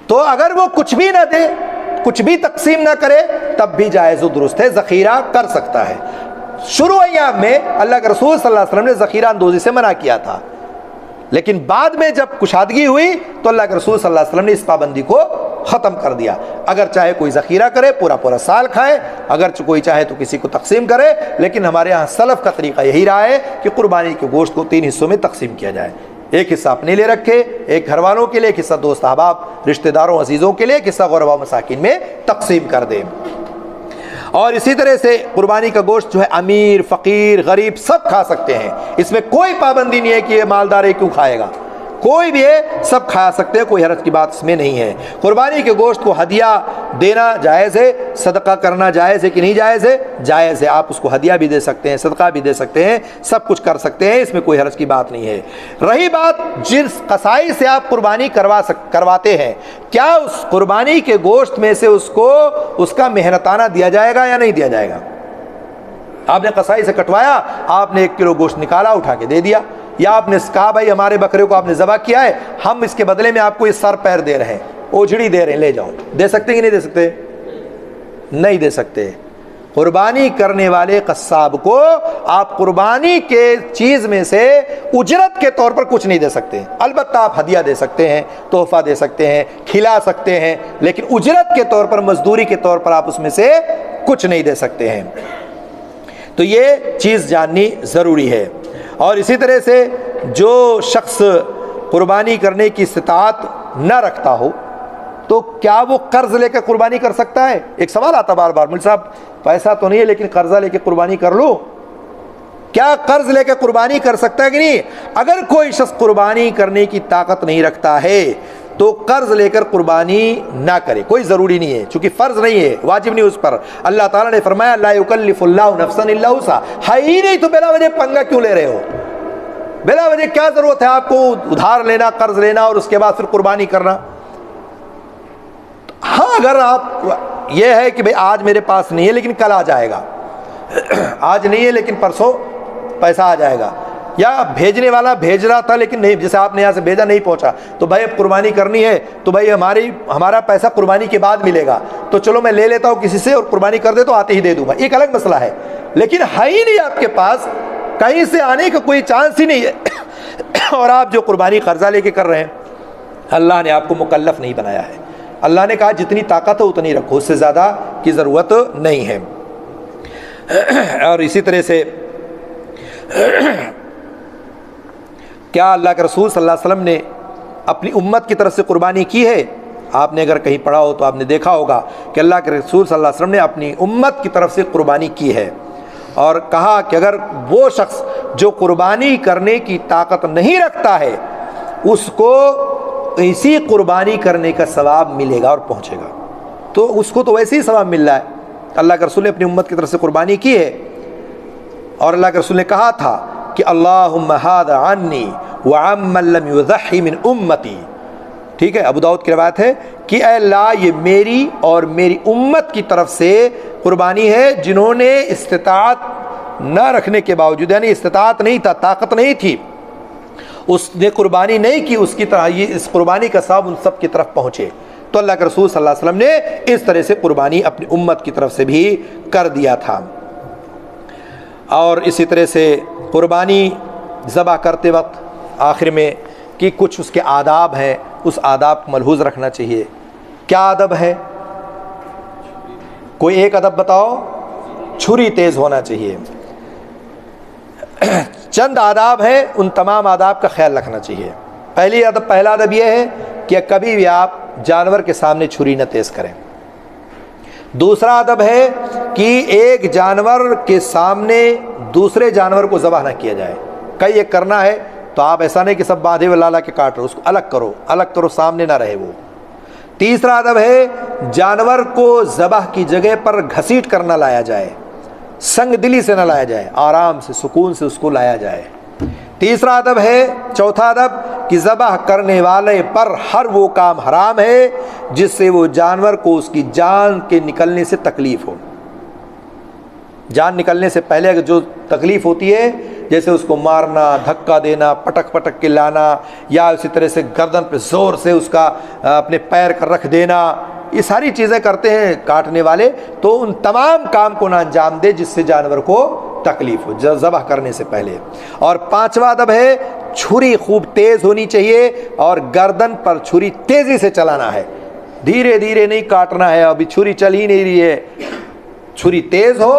تو اگر وہ کچھ بھی نہ دے, کچھ بھی تقسیم نہ کرے, تب بھی جائز و درست ہے, ذخیرہ کر سکتا ہے. شروع ایام میں اللہ کے رسول صلی اللہ علیہ وسلم نے ذخیرہ اندوزی سے منع کیا تھا, لیکن بعد میں جب کشادگی ہوئی تو اللہ کے رسول صلی اللہ علیہ وسلم نے اس پابندی کو ختم کر دیا. اگر چاہے کوئی ذخیرہ کرے, پورا سال کھائے, اگر کوئی چاہے تو کسی کو تقسیم کرے. لیکن ہمارے ہاں سلف کا طریقہ یہی رہا ہے کہ قربانی کے گوشت کو 3 حصوں میں تقسیم کیا جائے. ایک حصہ اپنے لیے رکھے, ایک گھر والوں کے لیے, ایک حصہ دوست احباب رشتہ داروں عزیزوں کے لیے, ایک حصہ غربا مساکین میں تقسیم کر دیں. اور اسی طرح سے قربانی کا گوشت جو ہے امیر, فقیر, غریب سب کھا سکتے ہیں. اس میں کوئی پابندی نہیں ہے کہ یہ مالدار ہے کیوں کھائے گا, کوئی بھی ہے, سب کھا سکتے ہیں, کوئی حرج کی بات اس میں نہیں ہے. قربانی کے گوشت کو ہدیہ دینا جائز ہے, صدقہ کرنا جائز ہے کہ نہیں جائز ہے؟ جائز ہے. آپ اس کو ہدیہ بھی دے سکتے ہیں, صدقہ بھی دے سکتے ہیں, سب کچھ کر سکتے ہیں, اس میں کوئی حرج کی بات نہیں ہے. رہی بات جس قصائی سے آپ قربانی کرواتے ہیں, کیا اس قربانی کے گوشت میں سے اس کو اس کا محنتانہ دیا جائے گا یا نہیں دیا جائے گا؟ آپ نے قصائی سے کٹوایا, آپ نے 1 کلو گوشت نکالا, اٹھا کے دے دیا, یا آپ نے کہا بھائی ہمارے بکرے کو آپ نے ذبح کیا ہے, ہم اس کے بدلے میں آپ کو یہ سر پیر دے رہے ہیں, اوجھڑی دے رہے ہیں, لے جاؤ. دے سکتے کہ نہیں دے سکتے؟ نہیں دے سکتے. قربانی کرنے والے قصاب کو آپ قربانی کے چیز میں سے اجرت کے طور پر کچھ نہیں دے سکتے. البتہ آپ ہدیہ دے سکتے ہیں, تحفہ دے سکتے ہیں, کھلا سکتے ہیں, لیکن اجرت کے طور پر, مزدوری کے طور پر آپ اس میں سے کچھ نہیں دے سکتے ہیں. تو یہ چیز جاننی ضروری ہے. اور اسی طرح سے جو شخص قربانی کرنے کی استطاعت نہ رکھتا ہو, تو کیا وہ قرض لے کے قربانی کر سکتا ہے؟ ایک سوال آتا بار بار, مولوی صاحب پیسہ تو نہیں ہے لیکن قرضہ لے کے قربانی کر لو. کیا قرض لے کے قربانی کر سکتا ہے کہ نہیں؟ اگر کوئی شخص قربانی کرنے کی طاقت نہیں رکھتا ہے تو قرض لے کر قربانی نہ کرے, کوئی ضروری نہیں ہے, چونکہ فرض نہیں ہے, واجب نہیں اس پر. اللہ تعالیٰ نے فرمایا لا یکلف اللہ نفسا الا وسعها, ہے ہی نہیں تو بلا وجہ پنگا کیوں لے رہے ہو؟ بلا وجہ کیا ضرورت ہے آپ کو ادھار لینا, قرض لینا اور اس کے بعد پھر قربانی کرنا؟ ہاں اگر آپ یہ ہے کہ بھئی آج میرے پاس نہیں ہے لیکن کل آ جائے گا, آج نہیں ہے لیکن پرسوں پیسہ آ جائے گا, یا بھیجنے والا بھیج رہا تھا لیکن نہیں, جیسے آپ نے یہاں سے بھیجا نہیں پہنچا, تو بھائی اب قربانی کرنی ہے تو بھائی ہمارا پیسہ قربانی کے بعد ملے گا, تو چلو میں لے لیتا ہوں کسی سے اور قربانی کر دے تو آتے ہی دے دوں گا, ایک الگ مسئلہ ہے. لیکن ہے ہی نہیں آپ کے پاس, کہیں سے آنے کا کوئی چانس ہی نہیں ہے, اور آپ جو قربانی قرضہ لے کے کر رہے ہیں, اللہ نے آپ کو مکلف نہیں بنایا ہے. اللہ نے کہا جتنی طاقت ہو اتنی رکھو, اس سے زیادہ کی ضرورت نہیں ہے. اور اسی طرح سے کیا اللہ کے رسول صلی اللہ علیہ وسلم نے اپنی امت کی طرف سے قربانی کی ہے؟ آپ نے اگر کہیں پڑھا ہو تو آپ نے دیکھا ہوگا کہ اللہ کے رسول صلی اللہ علیہ وسلم نے اپنی امت کی طرف سے قربانی کی ہے, اور کہا کہ اگر وہ شخص جو قربانی کرنے کی طاقت نہیں رکھتا ہے اس کو اسی قربانی کرنے کا ثواب ملے گا اور پہنچے گا, تو اس کو تو ویسے ہی ثواب مل رہا ہے. اللہ کے رسول نے اپنی امت کی طرف سے قربانی کی ہے, اور اللہ کے رسول نے کہا تھا کہ اللہم ھذا عنی وعمن لم یضحی من امتی, ٹھیک ہے, ابو داؤد کی روایت ہے کہ اے اللہ یہ میری اور میری امت کی طرف سے قربانی ہے جنہوں نے استطاعت نہ رکھنے کے باوجود, یعنی استطاعت نہیں تھا, طاقت نہیں تھی, اس نے قربانی نہیں کی, اس کی طرح یہ اس قربانی کا ثواب ان سب کی طرف پہنچے. تو اللہ کے رسول صلی اللہ علیہ وسلم نے اس طرح سے قربانی اپنی امت کی طرف سے بھی کر دیا تھا. اور اسی طرح سے قربانی ذبح کرتے وقت آخر میں کہ کچھ اس کے آداب ہیں, اس آداب کو ملحوظ رکھنا چاہیے۔ کیا ادب ہے؟ کوئی ایک ادب بتاؤ۔ چھری تیز ہونا چاہیے۔ چند آداب ہیں، ان تمام آداب کا خیال رکھنا چاہیے۔ پہلا ادب یہ ہے کہ کبھی بھی آپ جانور کے سامنے چھری نہ تیز کریں۔ دوسرا ادب ہے کہ ایک جانور کے سامنے دوسرے جانور کو ذبح نہ کیا جائے۔ کئی ایک کرنا ہے تو آپ ایسا نہیں کہ سب باندھے ہوئے لالا کے کاٹ رہے، اس کو الگ کرو، سامنے نہ رہے وہ۔ تیسرا ادب ہے جانور کو ذبح کی جگہ پر گھسیٹ کر نہ لایا جائے، سنگ دلی سے نہ لایا جائے، آرام سے سکون سے اس کو لایا جائے۔ تیسرا ادب ہے، چوتھا ادب کہ ذبح کرنے والے پر ہر وہ کام حرام ہے جس سے وہ جانور کو اس کی جان کے نکلنے سے تکلیف ہو۔ جان نکلنے سے پہلے اگر جو تکلیف ہوتی ہے، جیسے اس کو مارنا، دھکا دینا، پٹک کے لانا، یا اسی طرح سے گردن پہ زور سے اس کا اپنے پیر کر رکھ دینا، یہ ساری چیزیں کرتے ہیں کاٹنے والے، تو ان تمام کام کو نہ انجام دے جس سے جانور کو تکلیف ہو ذبح کرنے سے پہلے۔ اور پانچواں ادب ہے چھری خوب تیز ہونی چاہیے اور گردن پر چھری تیزی سے چلانا ہے، دھیرے دھیرے نہیں کاٹنا ہے۔ ابھی چھری چل ہی نہیں رہی ہے، چھری تیز ہو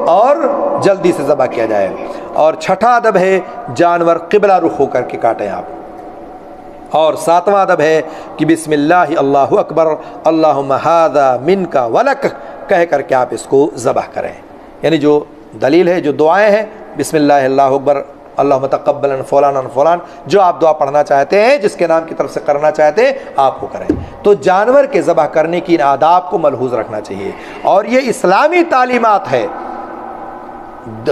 اور جلدی سے ذبح کیا جائے۔ اور چھٹا ادب ہے جانور قبلہ رخ ہو کر کے کاٹیں آپ۔ اور ساتواں ادب ہے کہ بسم اللہ اللہ اکبر اللہم ھذا منک ولک کہہ کر کے آپ اس کو ذبح کریں۔ یعنی جو دلیل ہے، جو دعائیں ہیں، بسم اللہ اللہ اکبر اللہم تقبل فلان فلان، جو آپ دعا پڑھنا چاہتے ہیں، جس کے نام کی طرف سے کرنا چاہتے ہیں، آپ کو کریں۔ تو جانور کے ذبح کرنے کی ان آداب کو ملحوظ رکھنا چاہیے، اور یہ اسلامی تعلیمات ہے۔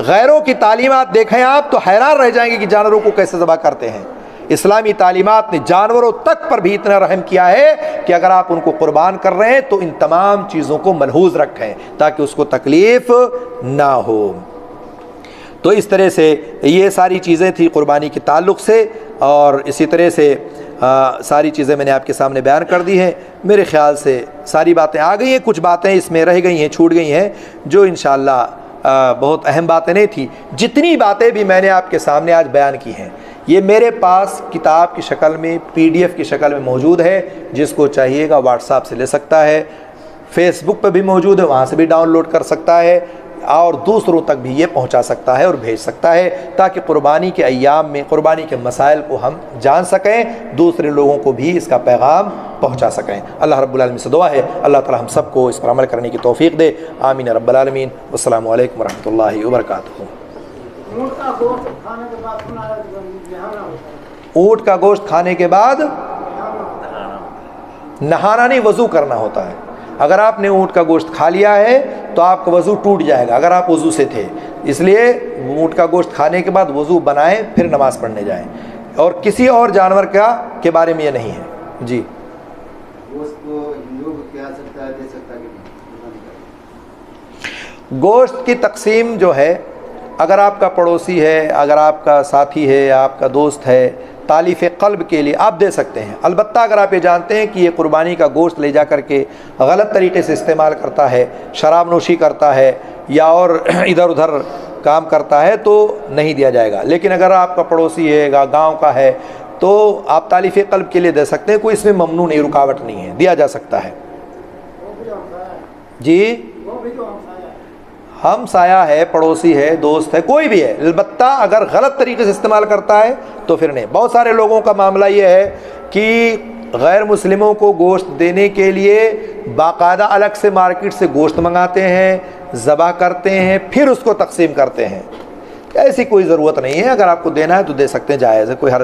غیروں کی تعلیمات دیکھیں آپ تو حیران رہ جائیں گے کہ جانوروں کو کیسے ذبح کرتے ہیں۔ اسلامی تعلیمات نے جانوروں تک پر بھی اتنا رحم کیا ہے کہ اگر آپ ان کو قربان کر رہے ہیں تو ان تمام چیزوں کو ملحوظ رکھیں تاکہ اس کو تکلیف نہ ہو۔ تو اس طرح سے یہ ساری چیزیں تھیں قربانی کے تعلق سے، اور اسی طرح سے ساری چیزیں میں نے آپ کے سامنے بیان کر دی ہیں۔ میرے خیال سے ساری باتیں آ گئی ہیں، کچھ باتیں اس میں رہ گئی ہیں، چھوٹ گئی ہیں، جو انشاءاللہ بہت اہم باتیں نہیں تھیں۔ جتنی باتیں بھی میں نے آپ کے سامنے آج بیان کی ہیں، یہ میرے پاس کتاب کی شکل میں، PDF کی شکل میں موجود ہے، جس کو چاہیے گا واٹس ایپ سے لے سکتا ہے، فیس بک پہ بھی موجود ہے، وہاں سے بھی ڈاؤن لوڈ کر سکتا ہے، اور دوسروں تک بھی یہ پہنچا سکتا ہے اور بھیج سکتا ہے، تاکہ قربانی کے ایام میں قربانی کے مسائل کو ہم جان سکیں، دوسرے لوگوں کو بھی اس کا پیغام پہنچا سکیں۔ اللہ رب العالمین سے دعا ہے اللہ تعالی ہم سب کو اس پر عمل کرنے کی توفیق دے، آمین رب العالمین۔ والسلام علیکم ورحمۃ اللہ وبرکاتہ۔ اونٹ کا گوشت کھانے کے بعد نہانا نہیں، وضو کرنا ہوتا ہے۔ اگر آپ نے اونٹ کا گوشت کھا لیا ہے تو آپ کا وضو ٹوٹ جائے گا اگر آپ وضو سے تھے، اس لیے اونٹ کا گوشت کھانے کے بعد وضو بنائیں پھر نماز پڑھنے جائیں، اور کسی اور جانور کے بارے میں یہ نہیں ہے۔ جی گوشت کی تقسیم جو ہے، اگر آپ کا پڑوسی ہے، اگر آپ کا ساتھی ہے، آپ کا دوست ہے، تالیف قلب کے لیے آپ دے سکتے ہیں۔ البتہ اگر آپ یہ جانتے ہیں کہ یہ قربانی کا گوشت لے جا کر کے غلط طریقے سے استعمال کرتا ہے، شراب نوشی کرتا ہے یا اور ادھر ادھر کام کرتا ہے، تو نہیں دیا جائے گا۔ لیکن اگر آپ کا پڑوسی ہے، گاؤں کا ہے، تو آپ تالیف قلب کے لیے دے سکتے ہیں، کوئی اس میں ممنوع نہیں، رکاوٹ نہیں ہے، دیا جا سکتا ہے۔ جی ہم سایہ ہے، پڑوسی ہے، دوست ہے، کوئی بھی ہے، البتہ اگر غلط طریقے سے استعمال کرتا ہے تو پھر نہیں۔ بہت سارے لوگوں کا معاملہ یہ ہے کہ غیر مسلموں کو گوشت دینے کے لیے باقاعدہ الگ سے مارکیٹ سے گوشت منگاتے ہیں، ذبح کرتے ہیں، پھر اس کو تقسیم کرتے ہیں۔ ایسی کوئی ضرورت نہیں ہے، اگر آپ کو دینا ہے تو دے سکتے ہیں، جائز ہے، کوئی حرج